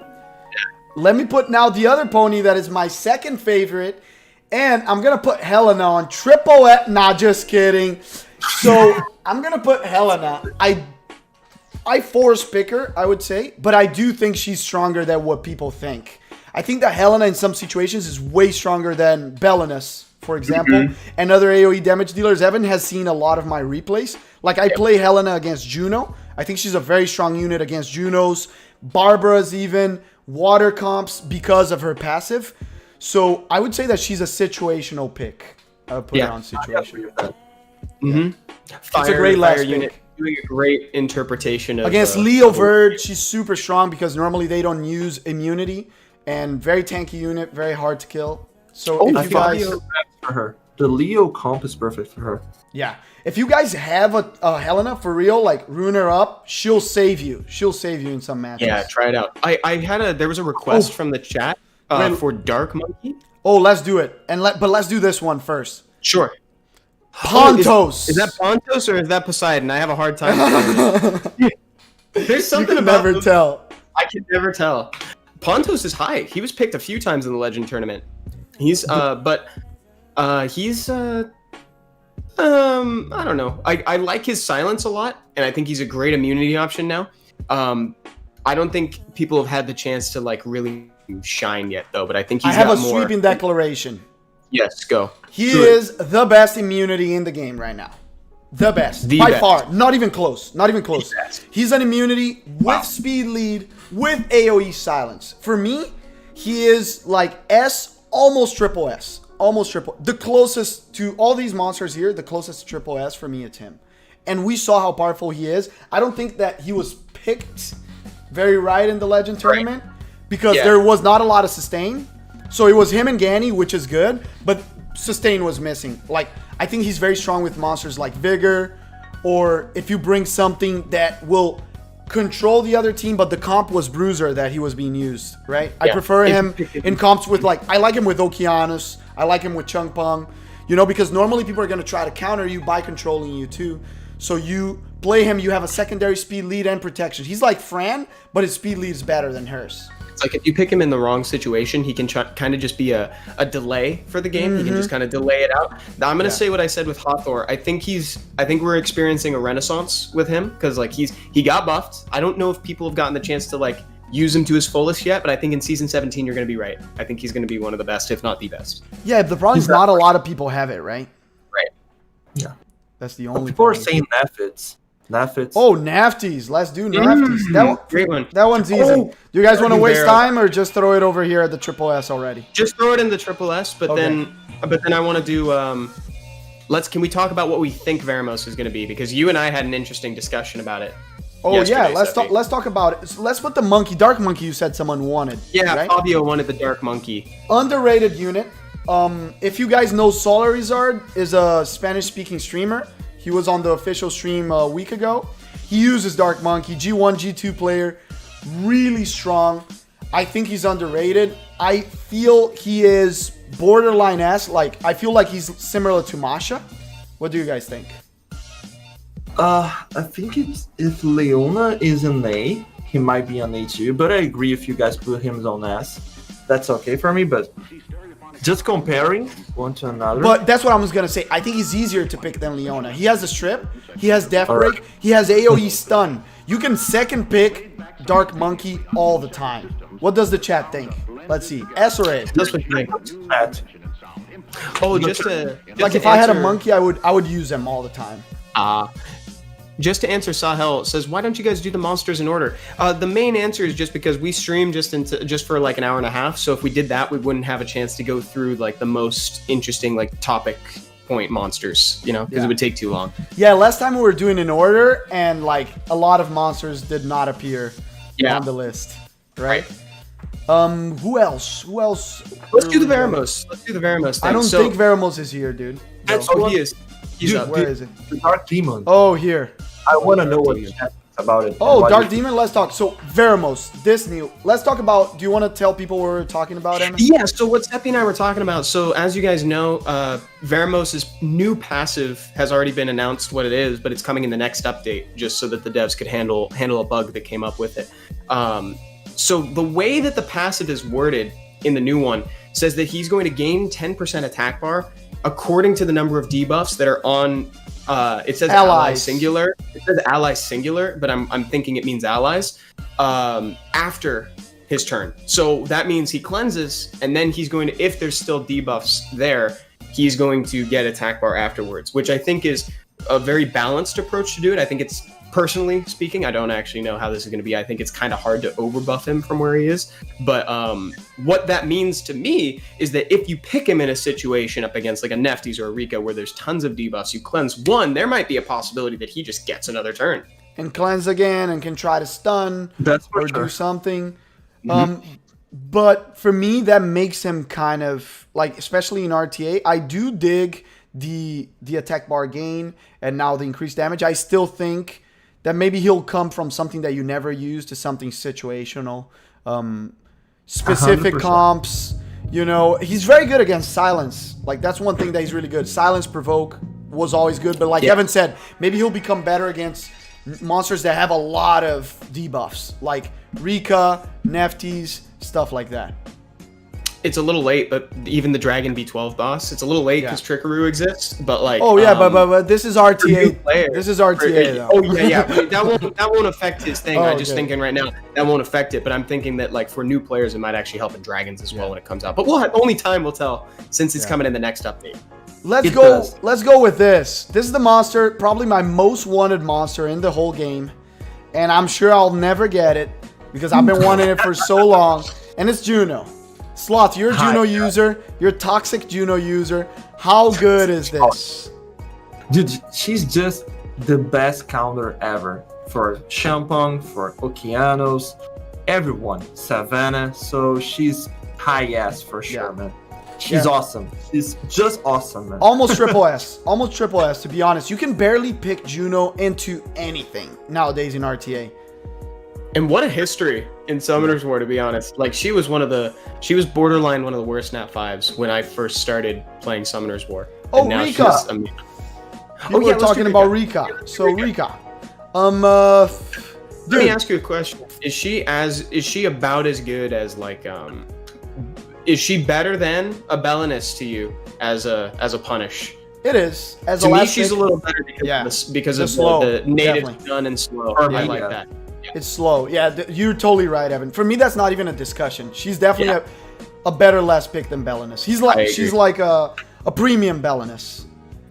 Let me put now the other pony that is my second favorite, and I'm gonna put Helena on triple S. Nah, just kidding. So I'm gonna put Helena. I force pick her, I would say, but I do think she's stronger than what people think. I think that Helena in some situations is way stronger than Belenus, for example, and other AoE damage dealers. Evan has seen a lot of my replays. Like, I play Helena against Juno. I think she's a very strong unit against Junos, Barbara's even, water comps because of her passive. So I would say that she's a situational pick. I would put her on situation. It's a great last pick. unit. Doing a great interpretation of Against Leo Verd, she's super strong because normally they don't use immunity, and very tanky unit, very hard to kill. So if you guys, for her. The Leo comp is perfect for her. yeah, if you guys have a Helena for real, like rune her up, she'll save you. She'll save you in some matches. Yeah, try it out. There was a request from the chat Wait. for Dark Monkey. Oh, let's do it, but let's do this one first. Sure. Pontos. Is that Pontos or is that Poseidon? I have a hard time finding it. There's something You can about never them- tell. I can never tell. Pontos is high. He was picked a few times in the Legend tournament. He's I don't know. I like his silence a lot, and I think he's a great immunity option now. I don't think people have had the chance to like really shine yet, though. But I think he's I have got a more. sweeping declaration. Yes, go. He Do it. is the best immunity in the game right now. The best. The By best. far. Not even close. Not even close. The best. He's an immunity with speed lead, with AoE silence. For me, he is like S, almost triple S. Almost triple. The closest to all these monsters here, the closest to triple S for me, it's him. And we saw how powerful he is. I don't think that he was picked very right in the Legend tournament because there was not a lot of sustain. So it was him and Ganny, which is good, but sustain was missing. Like, I think he's very strong with monsters like Vigor, or if you bring something that will control the other team, but the comp was Bruiser that he was being used, right? I prefer him in comps with, like, I like him with Okeanos, I like him with Chungpung, you know, because normally people are going to try to counter you by controlling you too. So you play him, you have a secondary speed lead and protection. He's like Fran, but his speed lead is better than hers. It's like if you pick him in the wrong situation, he can kind of just be a delay for the game. He can just kind of delay it out. Now, I'm going to say what I said with Hathor. I think we're experiencing a renaissance with him because like he got buffed. I don't know if people have gotten the chance to like use him to his fullest yet, but I think in season 17 you're going to be right. I think he's going to be one of the best, if not the best. Yeah, the problem is not a lot of people have it, right? Right. Yeah. That's the only People are problem. saying Nafits. Oh, Nafties. Let's do Nafties. Great one. That one's easy. Oh, Do you guys want to waste barrel. time or just throw it over here at the triple S already? Just throw it in the triple S, but Okay. then I want to do can we talk about what we think Veramos is going to be, because you and I had an interesting discussion about it. Oh yeah, yesterday, let's Seppi. talk about it. So let's put the monkey, dark monkey. You said someone wanted. Yeah, right? Fabio wanted the Dark Monkey. Underrated unit. If you guys know, Solarizard is a Spanish-speaking streamer. He was on the official stream a week ago. He uses Dark Monkey, G1, G2 player, really strong. I think he's underrated. I feel he is borderline S. Like, I feel like he's similar to Masha. What do you guys think? I think if Leona is an A, he might be an A too. But I agree if you guys put him on S, that's okay for me. But just comparing one to another. But that's what I was gonna say. I think he's easier to pick than Leona. He has a strip, he has Death All Break, right. he has AoE stun. You can second pick Dark Monkey all the time. What does the chat think? Let's see. S or A? That's what you think. That. Oh, just to Like to if I had a answer- monkey, I would use them all the time. Just to answer, Sahel says, why don't you guys do the monsters in order? The main answer is just because we stream just for like an hour and a half. So if we did that, we wouldn't have a chance to go through like the most interesting like topic point monsters, you know, because Yeah. it would take too long. Yeah, last time we were doing in order, and like a lot of monsters did not appear Yeah. on the list, right? Who else? Let's do the Veramos. Let's do the Veramos thing. I don't So- think Veramos is here, dude. That's Oh, what- he is. He's Dude, up. Where is it? The Dark Demon. Oh, here. I want to know what the chat thinks about it. Oh, and why Dark you- Demon. Let's talk. So Veramos, Disney. Let's talk about. Do you want to tell people what we're talking about, Emma? Yeah, so what Seppi and I were talking about, so as you guys know, Veramos' new passive has already been announced what it is, but it's coming in the next update, just so that the devs could handle a bug that came up with it. So the way that the passive is worded in the new one says that he's going to gain 10% attack bar according to the number of debuffs that are on, it says ally Allies. singular. It says ally singular, but I'm thinking it means allies, after his turn. So that means he cleanses, and then he's going to, if there's still debuffs there, he's going to get attack bar afterwards, which I think is a very balanced approach to do it. I think it's, personally speaking, I don't actually know how this is going to be. I think it's kind of hard to overbuff him from where he is. But what that means to me is that if you pick him in a situation up against like a Nefties or a Rika where there's tons of debuffs, you cleanse one, there might be a possibility that he just gets another turn. And cleanse again, and can try to stun That's for or sure. do something. But for me, that makes him kind of like, especially in RTA, I do dig the attack bar gain and now the increased damage. I still think that maybe he'll come from something that you never use to something situational. Specific 100%. comps, you know, he's very good against silence. Like that's one thing that he's really good. Silence provoke was always good, but like Yeah. Evan said, maybe he'll become better against monsters that have a lot of debuffs, like Rika, Nefties, stuff like that. It's a little late, but even the Dragon B12 boss, it's a little late because Trickaroo exists, but like... Oh yeah, but this is new RTA. player. This is RTA though. Oh yeah. That won't affect his thing. Oh, I'm just okay. thinking right now that won't affect it. But I'm thinking that like for new players, it might actually help in Dragons as well when it comes out. But only time will tell since it's coming in the next update. Let's It go. does. Let's go with this. This is the monster, probably my most wanted monster in the whole game, and I'm sure I'll never get it because I've been wanting it for so long. And it's Juno. Sloth, you're a Hi. Juno user. You're a toxic Juno user. How good is this? Dude, she's just the best counter ever for Champong, for Okeanos, everyone, Savannah. So she's high ass for sure, Yeah. man. She's Yeah. awesome. She's just awesome, man. Almost triple S. Almost triple S, to be honest. You can barely pick Juno into anything nowadays in RTA. And what a history in Summoner's War, to be honest. Like she was borderline one of the worst Nat 5s when I first started playing Summoner's War. Oh, And now Rika. she's amazing. People yeah, are let's do talking about Rika. So Rika. Let me Dude, ask you a question. Is she about as good as like is she better than a Belinus to you as a punish? it is. As To a me, last she's pick, a little better because Yeah. of this, because The of slow, the native definitely. stun and slow. Or I me, like yeah. that. it's slow. Yeah, you're totally right, Evan. For me, that's not even a discussion. She's definitely a better last pick than Belinus. She's agree. like a premium Belinus.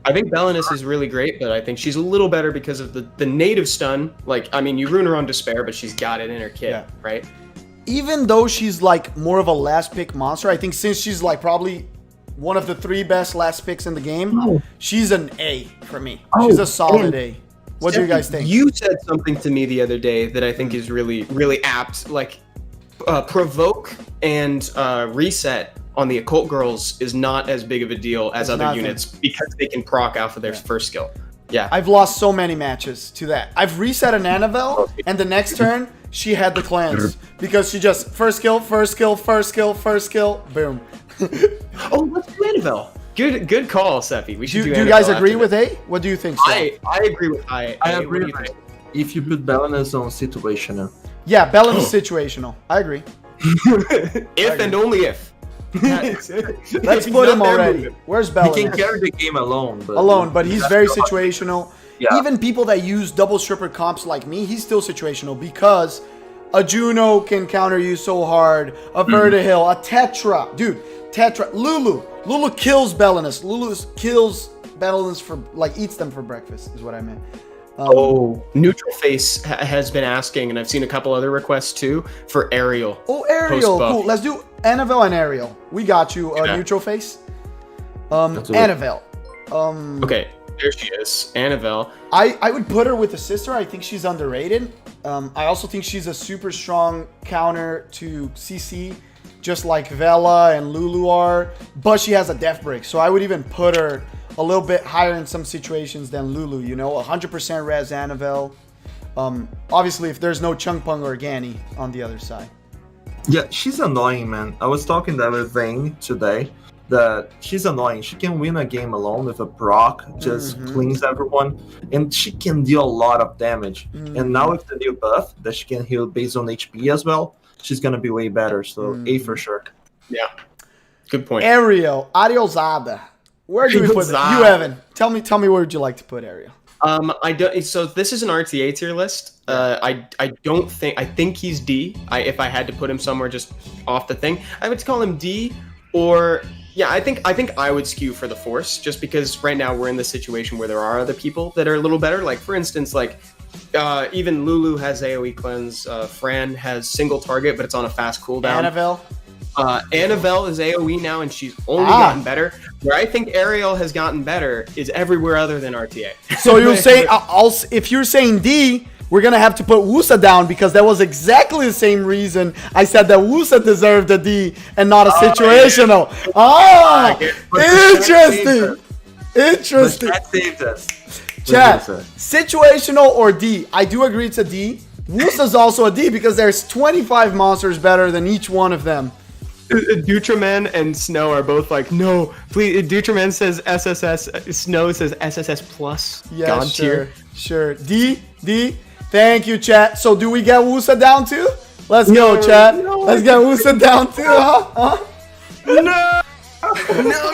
I think Belinus is really great, but I think she's a little better because of the native stun. Like, I mean, you ruin her on Despair, but she's got it in her kit, Yeah. right? Even though she's like more of a last pick monster, I think since she's like probably one of the 3 best last picks in the game, she's an A for me. She's a solid A. What do you guys think? You said something to me the other day that I think is really, really apt. Like, provoke and reset on the Occult Girls is not as big of a deal as It's other nothing. units because they can proc off of their first skill. Yeah. I've lost so many matches to that. I've reset an Annabelle, and the next turn, she had the cleanse. Because she just, first skill, boom. Oh, let's do Annabelle. Good call, Seppi. We should Do do you guys Annabelle agree after with this. A? What do you think, Sloth? I agree with I. I What agree do you with think? it. If you put Belinus on situational. Yeah, Belin's situational. I agree. If and only if. Let's He's put him not there already. moving. Where's He Bella? can carry the game alone. But he's very situational. Yeah. Even people that use double stripper comps like me, he's still situational because a Juno can counter you so hard. A Vertihil, a Tetra. Dude, Tetra. Lulu kills Bellinus. Lulu kills Bellinus for, like, eats them for breakfast, is what I meant. Neutral Face has been asking, and I've seen a couple other requests too, for Ariel. Oh, Ariel. Post-buff. Cool. Let's do Annabelle and Ariel. We got you, Yeah. Neutral Face. That's a- Annabelle. Okay, there she is. Annabelle. I would put her with the sister. I think she's underrated. I also think she's a super strong counter to CC, just like Vela and Lulu are. But she has a death break, so I would even put her a little bit higher in some situations than Lulu. You know, 100% res Annabelle. Obviously, if there's no Chung Pung or Gani on the other side. Yeah, she's annoying, man. I was talking that with Vayne today. That she's annoying. She can win a game alone with a proc, just cleans everyone, and she can deal a lot of damage. And now with the new buff that she can heal based on HP as well, she's gonna be way better. So A for sure. Yeah. Good point. Ariel Zada. Where do we put that? You, Evan. Tell me where would you like to put Ariel? I don't. So this is an RTA tier list. I don't think. I think he's D. If I had to put him somewhere just off the thing, I would call him D. Or yeah, I think I would skew for the Force, just because right now we're in the situation where there are other people that are a little better. Like for instance, like even Lulu has AOE cleanse. Fran has single target, but it's on a fast cooldown. Annabelle. Annabelle is AOE now, and she's only gotten better. Where I think Ariel has gotten better is everywhere other than RTA. So you're saying, if you're saying D, we're going to have to put Wusa down, because that was exactly the same reason I said that Wusa deserved a D and not a situational. Interesting. Interesting. That saved us. Chat, situational or D? I do agree it's a D. Wusa's also a D because there's 25 monsters better than each one of them. Dutraman and Snow are both like, no, please. Dutraman says SSS. Snow says SSS plus. Yeah, God sure, tier. sure. D. Thank you, chat. So do we get Wusa down too? Let's go, chat. Let's get Wusa down too, huh? No,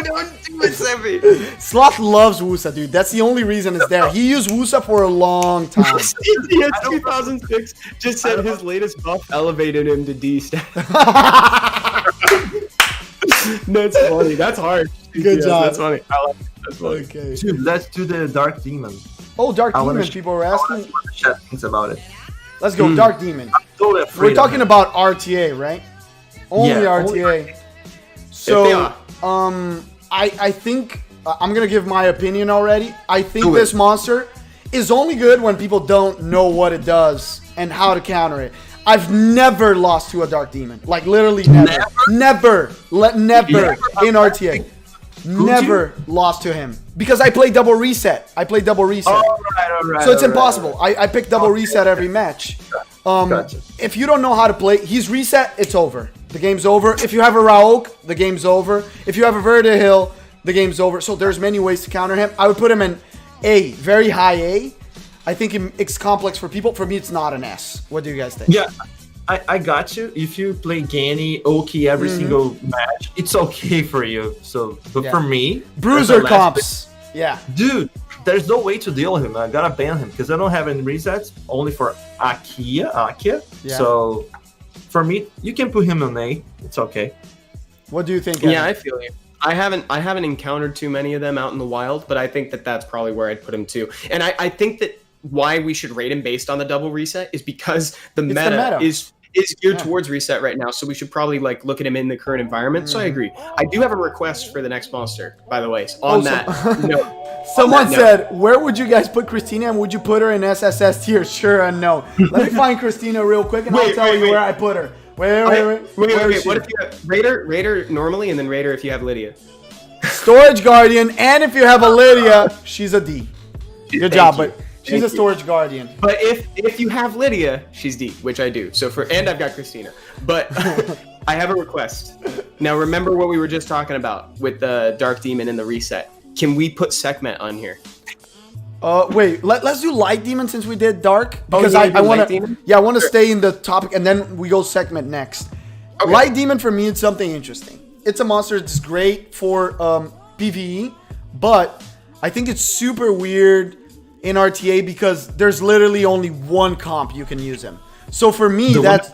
don't do it, Seppi. Sloth loves Wusa, dude. That's the only reason it's there. He used Wusa for a long time. CTS 2006 just said his latest buff elevated him to D stat. That's funny. That's hard. Good job. That's funny. I like it. That's funny. Okay. Dude, let's do the Dark Demon. Oh, Dark I wanna Demon. People were asking. What the chat thinks about it. Let's go, Dark Demon. Totally afraid We're talking about RTA, right? Only Yeah, RTA. only So, I think I'm gonna give my opinion already. I think Do it. this monster is only good when people don't know what it does and how to counter it. I've never lost to a Dark Demon. Like literally never. Never in RTA. Never lost to him. Because I play double reset. All right. So it's impossible. I pick double reset every match. Gotcha. If you don't know how to play, he's reset, it's over. The game's over. If you have a Raok, the game's over. If you have a Vertihil, the game's over. So there's many ways to counter him. I would put him in A, very high A. I think it's complex for people. For me, it's not an S. What do you guys think? Yeah, I got you. If you play Gani, Oki every single match, it's okay for you. So, but Yeah. for me, Bruiser there's a last comps. Yeah. dude, there's no way to deal with him. I gotta ban him because I don't have any resets, only for Akia. Yeah. So for me, you can put him on A. It's okay. What do you think? Yeah, Evan? I feel you. I haven't encountered too many of them out in the wild, but I think that's probably where I'd put him too. And I think that why we should rate him based on the double reset is because the meta is geared towards reset right now. So we should probably like look at him in the current environment. So I agree. I do have a request for the next monster, by the way. On that note. Someone said, where would you guys put Christina, and would you put her in SSS tier? Sure and no. Let me find Christina real quick, and I'll tell you where I put her. Wait. Where is she? What if you have Raider normally, and then Raider if you have Lydia? Storage Guardian, and if you have a Lydia, she's a D. Good job, but she's a Storage Guardian. But if you have Lydia, she's D, which I do. And I've got Christina. But I have a request. Now remember what we were just talking about with the Dark Demon and the reset. Can we put Sekhmet on here? Wait, let's do Light Demon since we did Dark. Oh, Because you wanna I do want Light to. Demon? Yeah, I want to stay in the topic, and then we go segment next. Okay. Light Demon for me is something interesting. it's a monster that's great for PvE, but I think it's super weird in RTA because there's literally only one comp you can use him. So for me, that's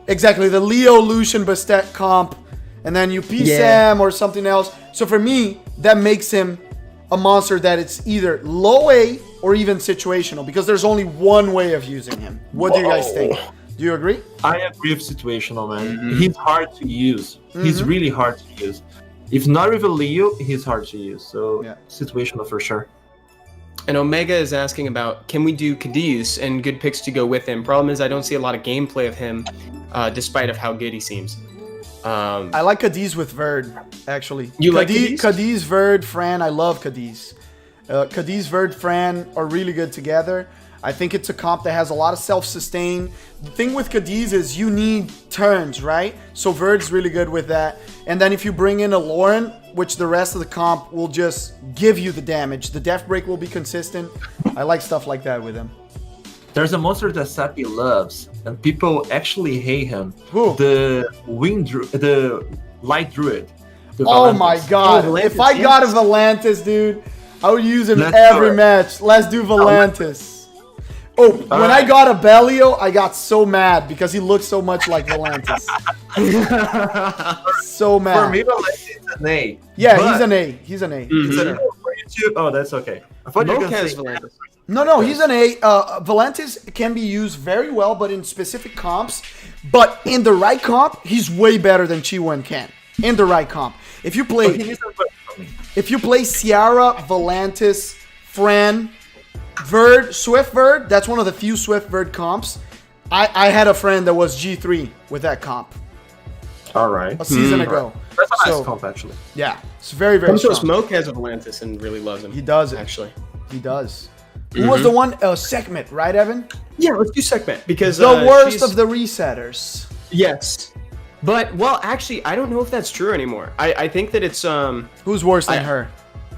exactly the Leo, Lucian, Bastet comp, and then you PSAM or something else. So for me, that makes him a monster that it's either low A or even situational because there's only one way of using him. What do you guys think? Do you agree? I agree with situational, man. He's hard to use. He's really hard to use. If not with a Leo, he's hard to use. So situational for sure. And Omega is asking about, can we do Cadiz and good picks to go with him? Problem is, I don't see a lot of gameplay of him, despite of how good he seems. I like Cadiz with Verd, actually. You like Cadiz? Cadiz, Verd, Fran. I love Cadiz. Cadiz, Verd, Fran are really good together. I think it's a comp that has a lot of self-sustain. The thing with Cadiz is you need turns, right? So Verd's really good with that. And then if you bring in a Lauren, which the rest of the comp will just give you the damage. The death break will be consistent. I like stuff like that with him. There's a monster that Seppi loves, and people actually hate him. Who? The Light Druid. The Oh Valentis. my god. Oh, If I got a Valantis, dude, I would use him Let's every do it. match. Let's do Valantis. Oh, when I got a Bellio, I got so mad because he looks so much like Valantis. So mad. For me, Valentis is an A. Yeah, but he's an A. He's an A. It's Sure. an A for you too. Oh, that's okay. I thought you were Moke gonna has say Valantis. No, he's an A. Valantis can be used very well, but in specific comps. But in the right comp, he's way better than Chiwen can. In the right comp. If you he play needs a vote for me. Ciara, Valantis, Fran, Verd, Swift Verd, that's one of the few Swift Verd comps. I had a friend that was G3 with that comp All right. a season ago. That's a nice So, comp, actually. yeah, it's very, very Also, strong. Smoke has a Valantis and really loves him. He does it. Actually. He does. Who was the one? Sekhmet, right, Evan? Yeah, let's do Segment because The worst she's- of the resetters. Yes. But, well, actually, I don't know if that's true anymore. I think that it's, Who's worse than her?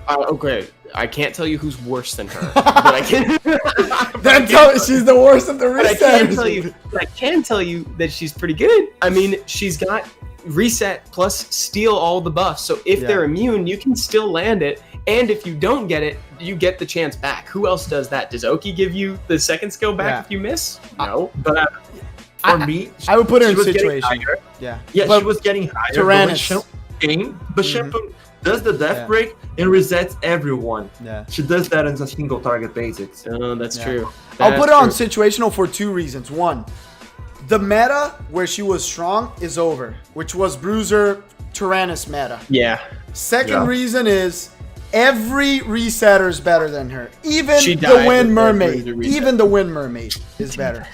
okay, I can't tell you who's worse than her. But I can, Then she's the worst of the but I can resetters. tell you, but I can tell you that she's pretty good. I mean, she's got reset plus steal all the buffs. So if Yeah. they're immune, you can still land it. And if you don't get it, you get the chance back. Who else does that? Does Oki give you the second skill back Yeah. if you miss? No. But For me, I would put her she in was getting situation. higher. Yeah. Yeah, But she was getting higher. Tyrannus. But when Shampoo came, but Shampoo does the death Yeah. break and resets everyone. Yeah. She does that as a single target basics. oh, that's Yeah. true. I'll That's put her on true. situational for two reasons. One, the meta where she was strong is over, which was Bruiser Tyrannus meta. Yeah. Second Yeah. reason is every resetter is better than her. Even She the died Wind with Mermaid. every reset. Even the Wind Mermaid is better.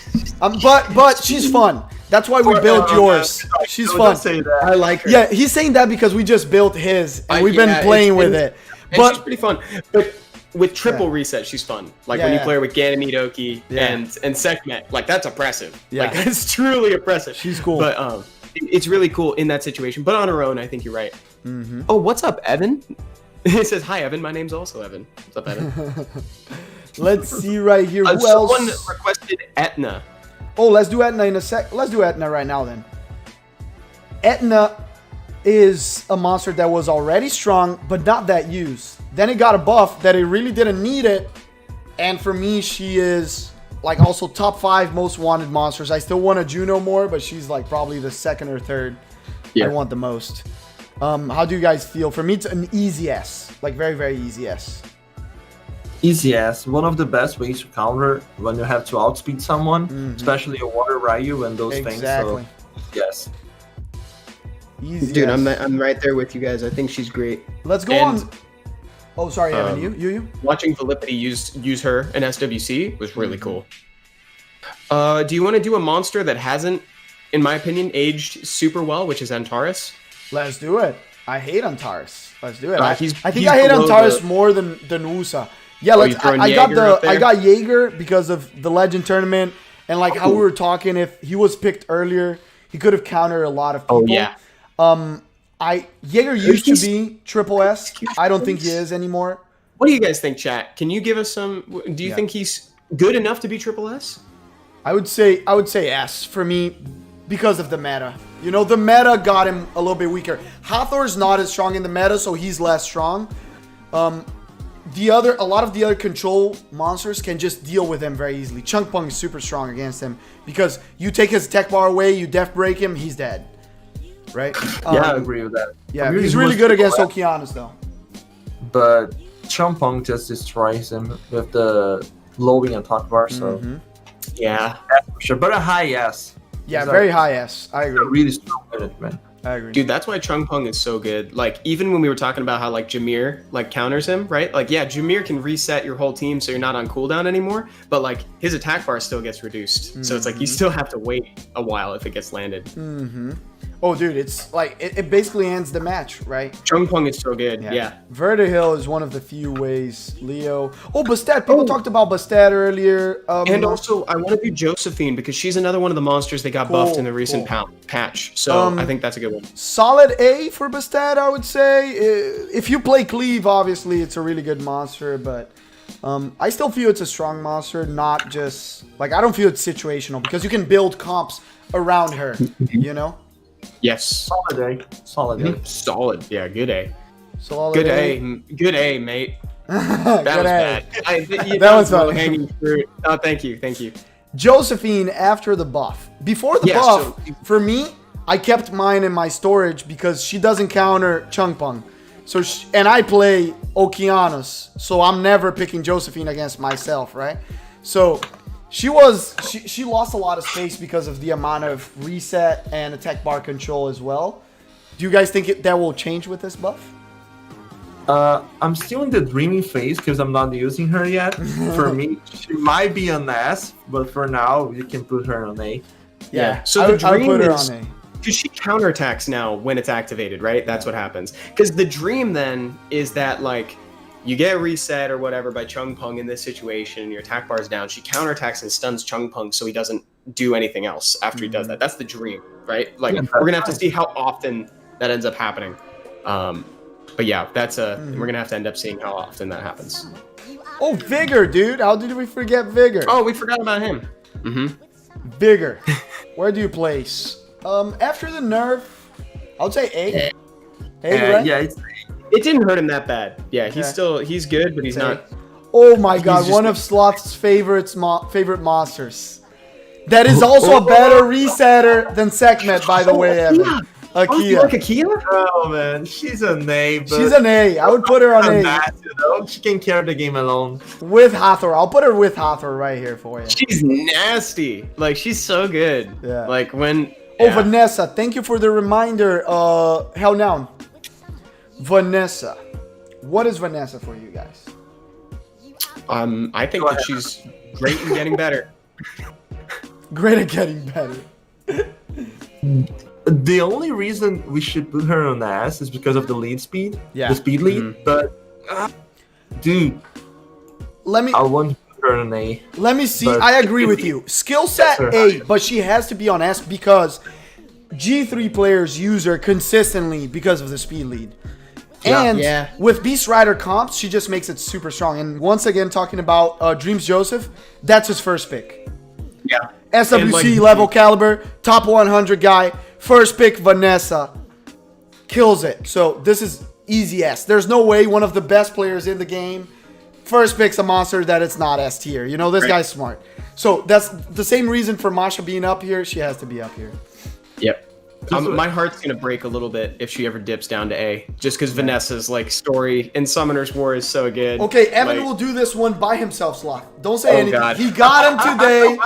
But she's fun. That's why we built yours. She's Don't fun. say that. I like her. Yeah, he's saying that because we just built his and we've Yeah, been playing with and- it. And But she's pretty fun. But with triple Yeah. reset, she's fun. Like Yeah, when you yeah. play her with Ganymede, Oki, Yeah. and Sekhmet. Like that's oppressive. Yeah. Like that's truly oppressive. She's cool. But it's really cool in that situation. But on her own, I think you're right. Mm-hmm. Oh, what's up, Evan? It says, hi, Evan. My name's also Evan. What's up, Evan? let's see right here. Who Someone else? requested Aetna. Oh, let's do Aetna in a sec. Let's do Aetna right now then. Aetna is a monster that was already strong, but not that used. Then it got a buff that it really didn't need it. And for me, she is like also top 5 most wanted monsters. I still want a Juno more, but she's like probably the second or third Yeah. I want the most. How do you guys feel? For me, it's an easy S. Like very, very easy S. Easy as one of the best ways to counter when you have to outspeed someone, especially a water Ryu and those Exactly. things. So, yes. Easy Dude, S. I'm right there with you guys. I think she's great. Let's go And- on. Oh, sorry, Evan. You? Watching Philippity use her in SWC was really cool. Do you want to do a monster that hasn't, in my opinion, aged super well, which is Antares? Let's do it. I hate Antares. Let's do it. I think he's I hate below Antares the- more than Usa. Yeah, you let's. throwing I got Jaeger up there? I got Jaeger because of the Legend tournament and like how we were talking. If he was picked earlier, he could have countered a lot of people. Oh, yeah. Jaeger used to be triple S. I don't think he is anymore. What do you guys think, chat? Can you give us some? Do you Yeah. think he's good enough to be triple S? I would say S for me because of the meta. You know, the meta got him a little bit weaker. Hathor's not as strong in the meta, so he's less strong. A lot of the other control monsters can just deal with him very easily. Chunk Pung is super strong against him because you take his tech bar away, you death break him, he's dead. Right? Yeah, I agree with that. Yeah, he's really good against Okeanos though. But Chumpong just destroys him with the loading and talk bar, so Yeah. that's for sure. But a high yes. Yeah, very high S. I A agree. really strong minute, man. I agree. Dude, that's why Chung Pung is so good. Like, even when we were talking about how, like, Jameer, like, counters him, right? Like, yeah, Jameer can reset your whole team so you're not on cooldown anymore, but, like, his attack bar still gets reduced. So it's like you still have to wait a while if it gets landed. Oh, dude, it's like, it basically ends the match, right? Chung Pung is so good, yeah. Vertihill is one of the few ways. Leo. Oh, Bastet. People talked about Bastet earlier. And also, I want to do Josephine because she's another one of the monsters that got buffed in the recent patch. So I think that's a good one. Solid A for Bastet, I would say. If you play Cleave, obviously, it's a really good monster, but I still feel it's a strong monster, not just... Like, I don't feel it's situational because you can build comps around her, you know? Yes. Solid A. Solid A. Solid. Yeah, good A. Solid Good A. Good A, mate. That Good was A. bad. That was low fun. hanging fruit. Oh, thank you. Thank you. Josephine after the buff. Before the buff, for me, I kept mine in my storage because she doesn't counter Chung Pung. So and I play Okeanos, so I'm never picking Josephine against myself, right? So she lost a lot of space because of the amount of reset and attack bar control as well. Do you guys think that will change with this buff? I'm still in the dreaming phase because I'm not using her yet. For me, she might be an S, but for now, you can put her on A. Yeah. So I the dream put her is on A. because she counterattacks now when it's activated, right? That's what happens. Because the dream then is that like you get reset or whatever by Chung Pung in this situation, your attack bar is down. She counterattacks and stuns Chung Pung so he doesn't do anything else after he does that. That's the dream, right? Like we're gonna have to see how often that ends up happening. But yeah, that's we're gonna have to end up seeing how often that happens. Oh, Vigor, dude. How did we forget Vigor? Oh, we forgot about him. Vigor. Where do you place? After the nerf, I would say A. A, right? Yeah, It didn't hurt him that bad. Yeah, he's good, but he's not. Oh my god, one of Sloth's favorite monsters. That is also a better resetter than Sekhmet, by the way, Evan. Oh, you like Akia. Akia? Oh man, she's an A. But She's an A. I would put her on A. You know? She can carry the game alone. With Hathor. I'll put her with Hathor right here for you. She's nasty. Like she's so good. Yeah. Like when. Oh, yeah. Vanessa. Thank you for the reminder. Hell noun. Vanessa. What is Vanessa for you guys? I think that she's great and getting better. Great at getting better. The only reason we should put her on S is because of the lead speed. Yeah. The speed lead. But, dude, I want to put her on A. Let me see. But I agree with you. Skill set A, but she has to be on S because G3 players use her consistently because of the speed lead. And with Beast Rider comps, she just makes it super strong. And once again, talking about Dreams Joseph, that's his first pick. Yeah. SWC level caliber, top 100 guy, first pick Vanessa, kills it. So this is easy S. There's no way one of the best players in the game first picks a monster that it's not S tier. You know, this guy's smart. So that's the same reason for Masha being up here. She has to be up here. Yep. My heart's gonna break a little bit if she ever dips down to A, just because Vanessa's like story in Summoner's War is so good. Okay, Evan will do this one by himself, Sloth. Don't say anything. God. He got him today.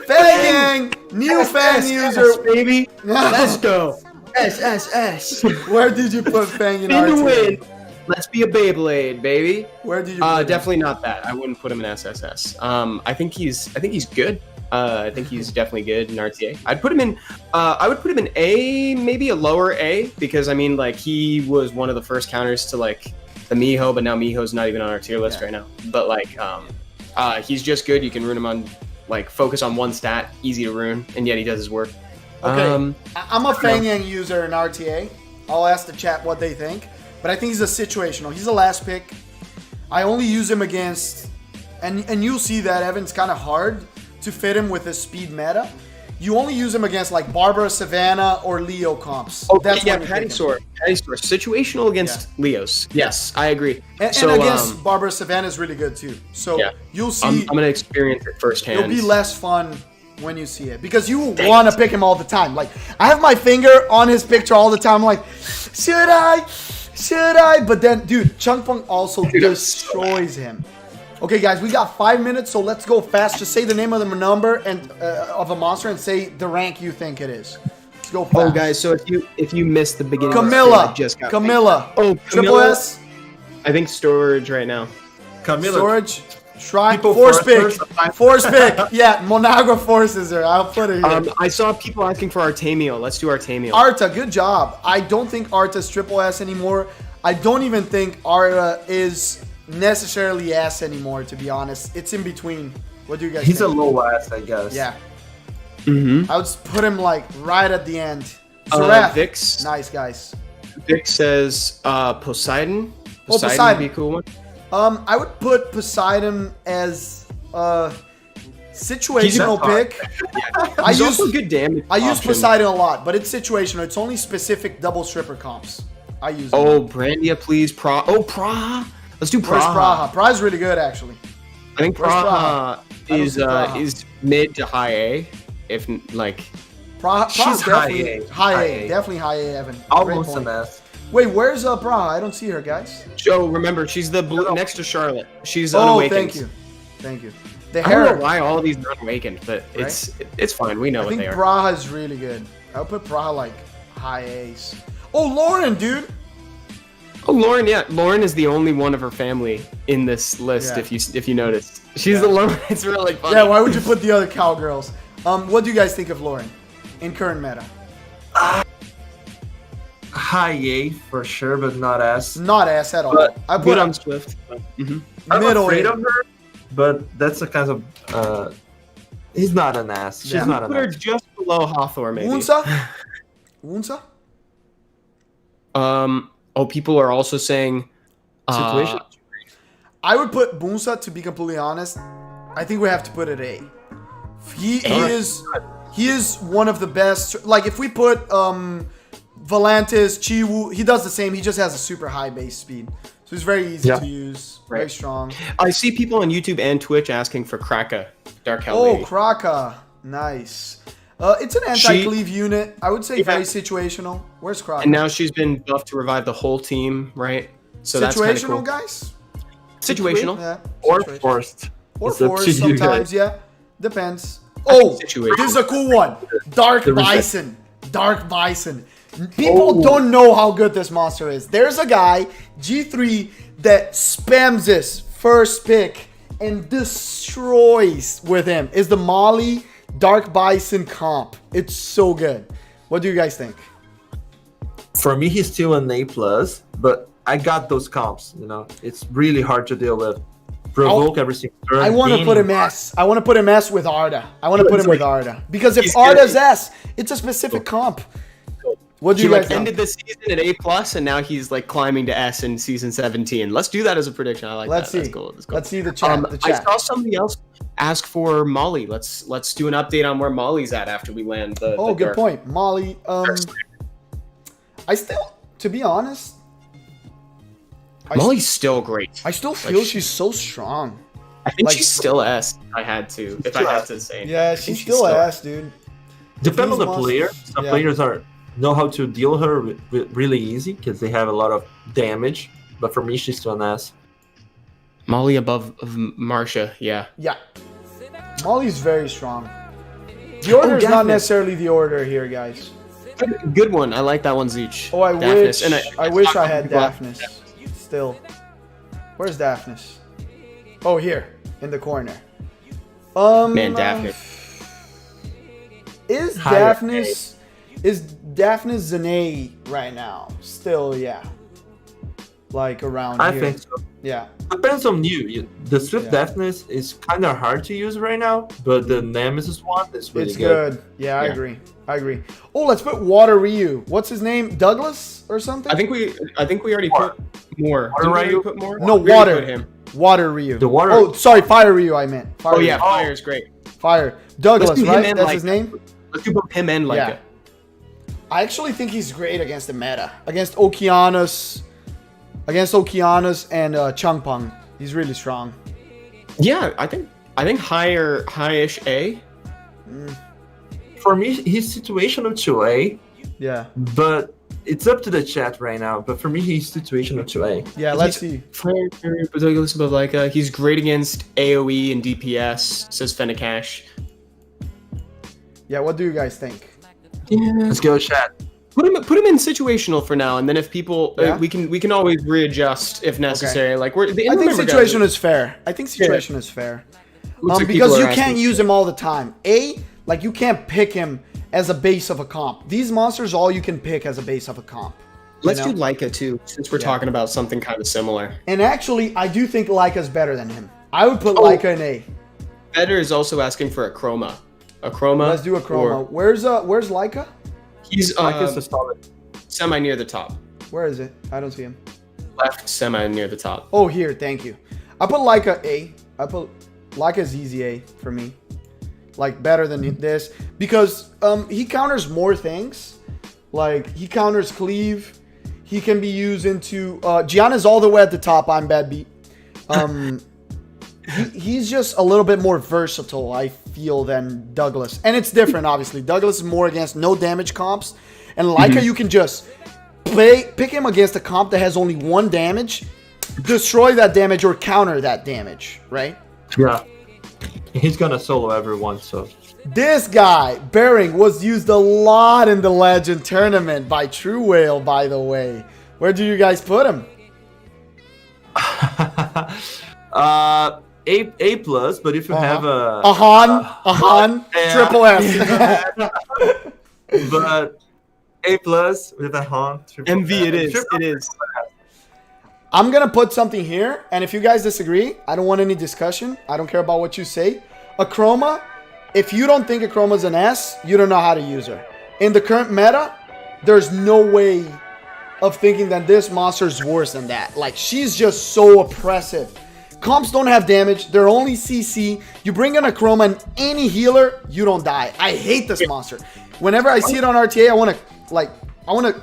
Fang Gang, new Fang user, baby. Let's go. S. Where did you put Fang in RTA? win. Let's be a Beyblade, baby. Where do you? Put definitely not that. I wouldn't put him in SSS. I think he's good. I think he's definitely good in RTA. I would put him in A, maybe a lower A, because I mean, like he was one of the first counters to like the Miho, but now Miho's not even on our tier list right now. But like, he's just good. You can rune him on, like, focus on one stat, easy to rune, and yet he does his work. Okay, I'm a Fang Yang user in RTA. I'll ask the chat what they think, but I think he's a situational. He's a last pick. I only use him against, and you'll see that Evan's kind of hard to fit him with his speed meta. you only use him against like Barbara, Savannah, or Leo comps. Oh, That's yeah, when you pick Patty him. Sword. Situational against Leos. Yes, I agree. And So, against Barbara, Savannah is really good too. So Yeah. you'll see. I'm going to experience it firsthand. It'll be less fun when you see it because you want to pick him all the time. Like I have my finger on his picture all the time. I'm like, should I? Should I? But then, dude, Chunk Punk also destroys him. Okay, guys, we got 5 minutes, so let's go fast. Just say the name of the number and of a monster and say the rank you think it is. Let's go fast. Oh, guys, so if you missed the beginning Camilla. of this video, Camilla. Oh, Triple Camilla. S. I think storage right now. Camilla. Storage. Shrine. People Force force pick. her. Force pick. Yeah, Monagua forces her. I'll put it here. I saw people asking for Artemio. Let's do Artemio. Arta, good job. I don't think Arta's triple S anymore. I don't even think Arta is necessarily S anymore, to be honest. It's in between. What do you guys He's a think? low ass, I guess. Yeah. Mm-hmm. I would put him like right at the end. Zareth. Vix. Nice, guys. Vix says Poseidon. Oh, Poseidon Poseidon. would be a cool one. I would put Poseidon as a situational pick. I He's also use good damage. I use option. Poseidon a lot, but it's situational. It's only specific double stripper comps. I use them. Oh, Brandia, please. Praha. Let's do Where's Praha. Praha? Praha's really good, actually. I think Where's Praha? Praha I don't is see Praha. is mid to high A. If like Praha's She's high definitely A. high High A. A. Definitely high A, Evan. Great Almost point. an S. Wait, where's Praha? I don't see her, guys. Joe, remember she's the blue next to Charlotte. She's Oh, unawakened. thank you. Thank you. The I don't know hair. why all these are unawakened, but it's fine. We know I what think they are. Praha is really good. I would put Praha like high A's. Oh, Lauren, dude. Oh, Lauren, yeah, Lauren is the only one of her family in this list. Yeah. If you noticed, she's the lone. It's really funny. Yeah, why would you put the other cowgirls? What do you guys think of Lauren in current meta? High A for sure, but not S. Not S at all. But I Good put on Swift. Mm-hmm. I'm middle afraid A. of her, but that's a kind of he's not an ass. She's Yeah. not an Put her ass. just below Hawthorne, maybe. Unsa? Unsa? Oh, people are also saying Situation. I would put Bunsa, to be completely honest. I think we have to put it A. He is one of the best. Like if we put Volantis, Chiwu, he does the same. He just has a super high base speed. So he's very easy to use. Very Right. strong. I see people on YouTube and Twitch asking for Kraka, Dark Hell Oh, Lady. Kraka. Nice. It's an anti-cleave unit. I would say very situational. Where's Kraka? And now she's been buffed to revive the whole team, right? So that's kind of Situational, cool. guys? Situational. Yeah. Or situational. forced. Or It's up force to you guys. sometimes, yeah. Depends. Oh, situational. this is a cool one. Dark The reset. Bison. Dark Bison. People don't know how good this monster is. There's a guy, G3, that spams this first pick and destroys with him. Is the Molly Dark Bison comp. It's so good. What do you guys think? For me, he's still an A+, but I got those comps, It's really hard to deal with. Provoke every single turn. I want to gain- put him S. I want to put him S with Arda. I want to put him with Arda. Because if He's Arda's good. S, it's a specific comp. What do He you guys ended think? the season at A+, and now he's like climbing to S in season 17. Let's do that as a prediction. I like Let's that. see. That's cool. That's cool. Let's see the chat. The I chat. saw somebody else ask for Molly. Let's do an update on where Molly's at after we land the. Oh, the good dark- point. Molly, I still, to be honest, Molly's still great. I still feel she's so strong. I think like- she's still S. If I had to, if I had to say. Yeah, I she's think still ass, dude. Depends on the These player. Some yeah. players know how to deal her really easy because they have a lot of damage. But for me, she's still an ass. Molly above of Marsha. Yeah. Yeah. Molly's very strong. The order is not Daphne. necessarily the order here, guys. Good one. I like that one, Zeech. Oh, I Daphnis. wish. And I wish saw I had people- Daphnis. Still. Where's Daphnis? Oh, here. In the corner. Man, Daphnis. Is Higher Daphnis... Is Daphnis Zane right now? Still, yeah. Like around I here. think so. Yeah. Depends on you. The Swift Yeah. Deafness is kind of hard to use right now, but the Nemesis one is really It's good. Yeah, I agree. I agree. Oh, let's put Water Ryu. What's his name? Douglas or something? I think we already put more. Didn't we already Ryu? put more? No, We already Water. put him. Water Ryu. The Water- Oh, sorry, Fire Ryu I meant. Fire Oh Ryu. yeah, Fire's great. Fire. Douglas, Let's do him right? and, That's like- his name? Let's do both him and Leica. Yeah. I actually think he's great against the meta. Against Okeanos and Changpeng. He's really strong. Yeah, I think high-ish A. For me, he's situational 2A, Yeah. but it's up to the chat right now. But for me, he's situational 2A. Yeah, let's see. Fire carrier, Badoglus above Leica. He's great against AoE and DPS, says Fenikash. Yeah, what do you guys think? Yeah. Let's go, chat. Put him in situational for now, and then if people Yeah? we can always readjust if necessary. Like I think situation is fair. Is fair. Looks like Because people you are can't asking- use him all the time. Like you can't pick him as a base of a comp. These monsters, all you can pick as a base of a comp. Let's know? do Leica too, since we're Yeah. talking about something kind of similar. And actually, I do think Leica's better than him. I would put Leica in A. Better is also asking for a chroma. A chroma. Let's do a chroma. Where's Leica? He's Like it's a solid. semi near the top. Where is it? I don't see him. Left semi near the top. Oh, here. Thank you. I put Leica A. Leica's easy A for me. Like better than this because he counters more things. Like he counters cleave. He can be used into Gianna's all the way at the top. I'm bad beat. He's just a little bit more versatile, I feel, than Douglas. And it's different, obviously. Douglas is more against no damage comps. And Leica, you can just pick him against a comp that has only 1 damage, destroy that damage or counter that damage, right? Yeah. He's gonna solo everyone, so. This guy, Bering, was used a lot in the Legend tournament by True Whale, by the way. Where do you guys put him? A plus, but if you have a Han, yeah. triple S. but A plus with a Han. MV it is. It is. I'm going to put something here, and if you guys disagree, I don't want any discussion. I don't care about what you say. A Chroma, if you don't think a Chroma is an S, you don't know how to use her. In the current meta, there's no way of thinking that this monster is worse than that. Like, she's just so oppressive. Comps don't have damage. They're only CC. You bring in a Chroma and any healer, you don't die. I hate this monster. Whenever I see it on RTA, I want to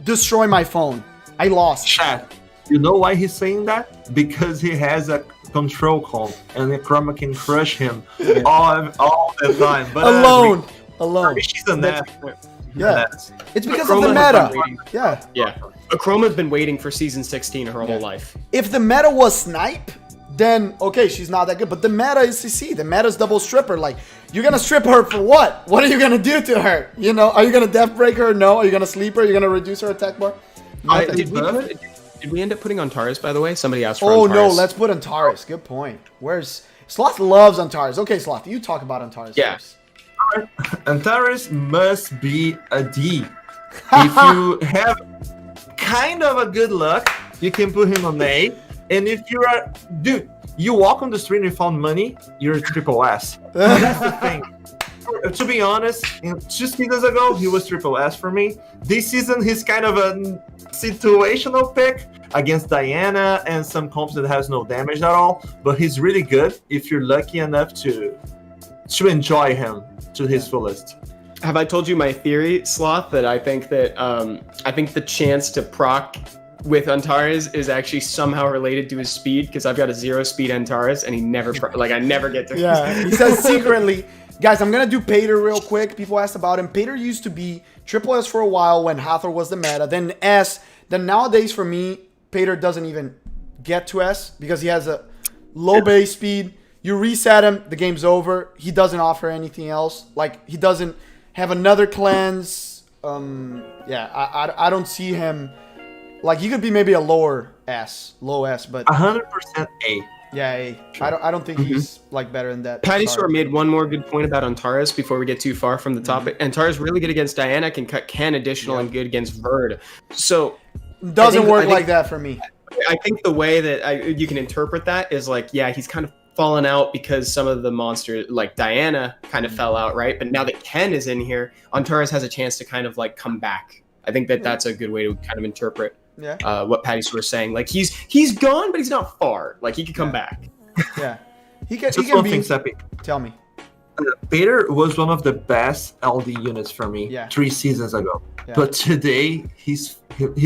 destroy my phone. I lost. Chat. You know why he's saying that? Because he has a control comp and the Chroma can crush him all the time. But Alone. She's a net. Yeah. It's because of the meta. Yeah. Yeah. Chroma's been waiting for season 16 her whole life. If the meta was snipe, then okay, she's not that good. But the meta is CC. The meta is double stripper. Like, you're gonna strip her for what? What are you gonna do to her? You know, are you gonna death break her? No. Are you gonna sleep her? Are you gonna reduce her attack bar? Did we end up putting Antares, by the way? Somebody asked for Oh Antares. no, let's put Antares. Good point. Where's Sloth loves Antares. Okay, Sloth, you talk about Antares first. Antares must be a D. If you have kind of a good luck, you can put him on A. And if you are, dude, you walk on the street and you found money, you're a triple S. That's the thing. To be honest, 2 seasons ago, he was triple S for me. This season, he's kind of a situational pick against Diana and some comps that has no damage at all. But he's really good if you're lucky enough to enjoy him to his fullest. Have I told you my theory, Sloth, that I think that the chance to proc with Antares is actually somehow related to his speed, because I've got a 0 speed Antares and he never I never get to. Yeah, he says secretly. Guys, I'm gonna do Pater real quick. People asked about him. Pater used to be triple S for a while when Hathor was the meta, then S. Then nowadays for me, Pater doesn't even get to S because he has a low base speed. You reset him, the game's over. He doesn't offer anything else. Like, he doesn't have another cleanse. I don't see him. Like, he could be maybe a low S, but 100% A. yeah, A. I don't think he's like better than that. Patty Sorry. Store made one more good point about Antares before we get too far from the topic. Antares really good against Diana, can cut Ken additional and good against Verd. So Doesn't I work think- like that for me. I think the way that you can interpret that is like, yeah, he's kind of fallen out because some of the monsters, like Diana, kind of fell out, right? But now that Ken is in here, Antares has a chance to kind of like come back. I think that that's a good way to kind of interpret what Patty Store is saying. Like, he's gone, but he's not far. Like, he could come back. Yeah, he can. Just He can one be. thing, Seppi. Tell me. Peter was one of the best LD units for me Yeah. 3 seasons ago. Yeah. But today he's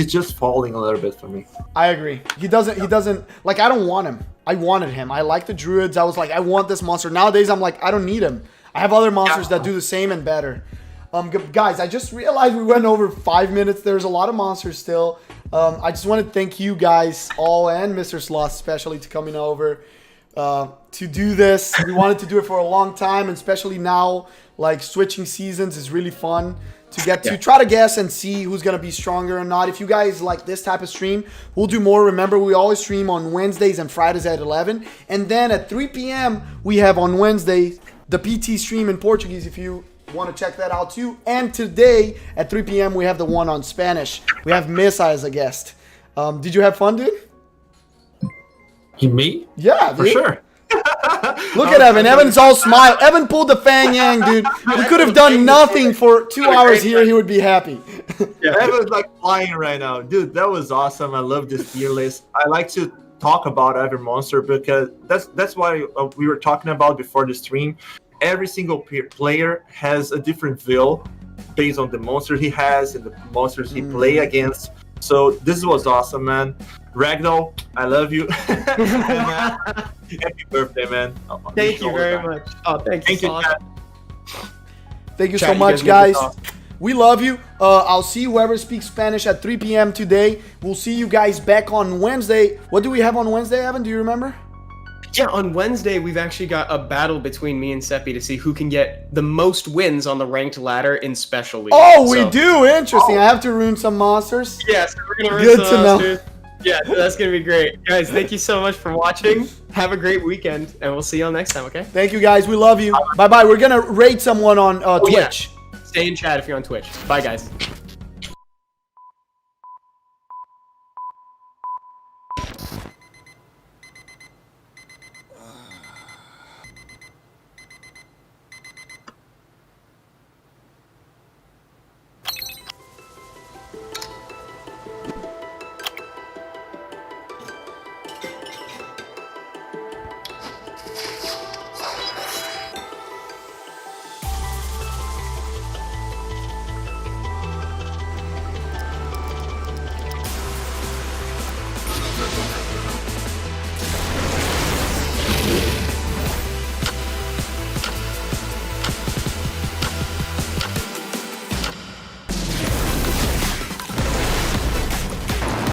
just falling a little bit for me. I agree. He doesn't like, I don't want him. I wanted him. I like the Druids. I was like, I want this monster. Nowadays, I'm like, I don't need him. I have other monsters that do the same and better. Guys, I just realized we went over 5 minutes. There's a lot of monsters still. I just want to thank you guys all and Mr. Sloth especially to coming over to do this. We wanted to do it for a long time, and especially now, like switching seasons is really fun to get to try to guess and see who's going to be stronger or not. If you guys like this type of stream, we'll do more. Remember, we always stream on Wednesdays and Fridays at 11. And then at 3 p.m., we have on Wednesday the PT stream in Portuguese if you want to check that out too. And today at 3 p.m., we have the one on Spanish. We have Mesa as a guest. Did you have fun, dude? Me? Yeah, For dude. sure. Look at Evan. Evan's all smile. Evan pulled the Fang Yang, dude. He could have done nothing for 2 hours here. He would be happy. Evan's like flying right now. Dude, that was awesome. I love this tier list. I like to talk about every monster because that's why we were talking about before the stream. Every single player has a different build based on the monster he has and the monsters he play against. So this was awesome, man. Ragdoll, I love you. Happy birthday, man. Thank you very much. Oh, thank you, Sloth. Chat. Thank you Chat, so you much, guys guys. need to talk. We love you. I'll see whoever speaks Spanish at 3 p.m. today. We'll see you guys back on Wednesday. What do we have on Wednesday, Evan? Do you remember? Yeah, on Wednesday, we've actually got a battle between me and Seppi to see who can get the most wins on the ranked ladder in Special League. Oh, we So- do. Interesting. I have to ruin some monsters. Yeah, so we're going to Good rinse to some know. monsters. Yeah, that's going to be great. Guys, thank you so much for watching. Have a great weekend, and we'll see you all next time, okay? Thank you, guys. We love you. Bye-bye. We're going to rate someone on Twitch. Yeah. Stay in chat if you're on Twitch. Bye, guys.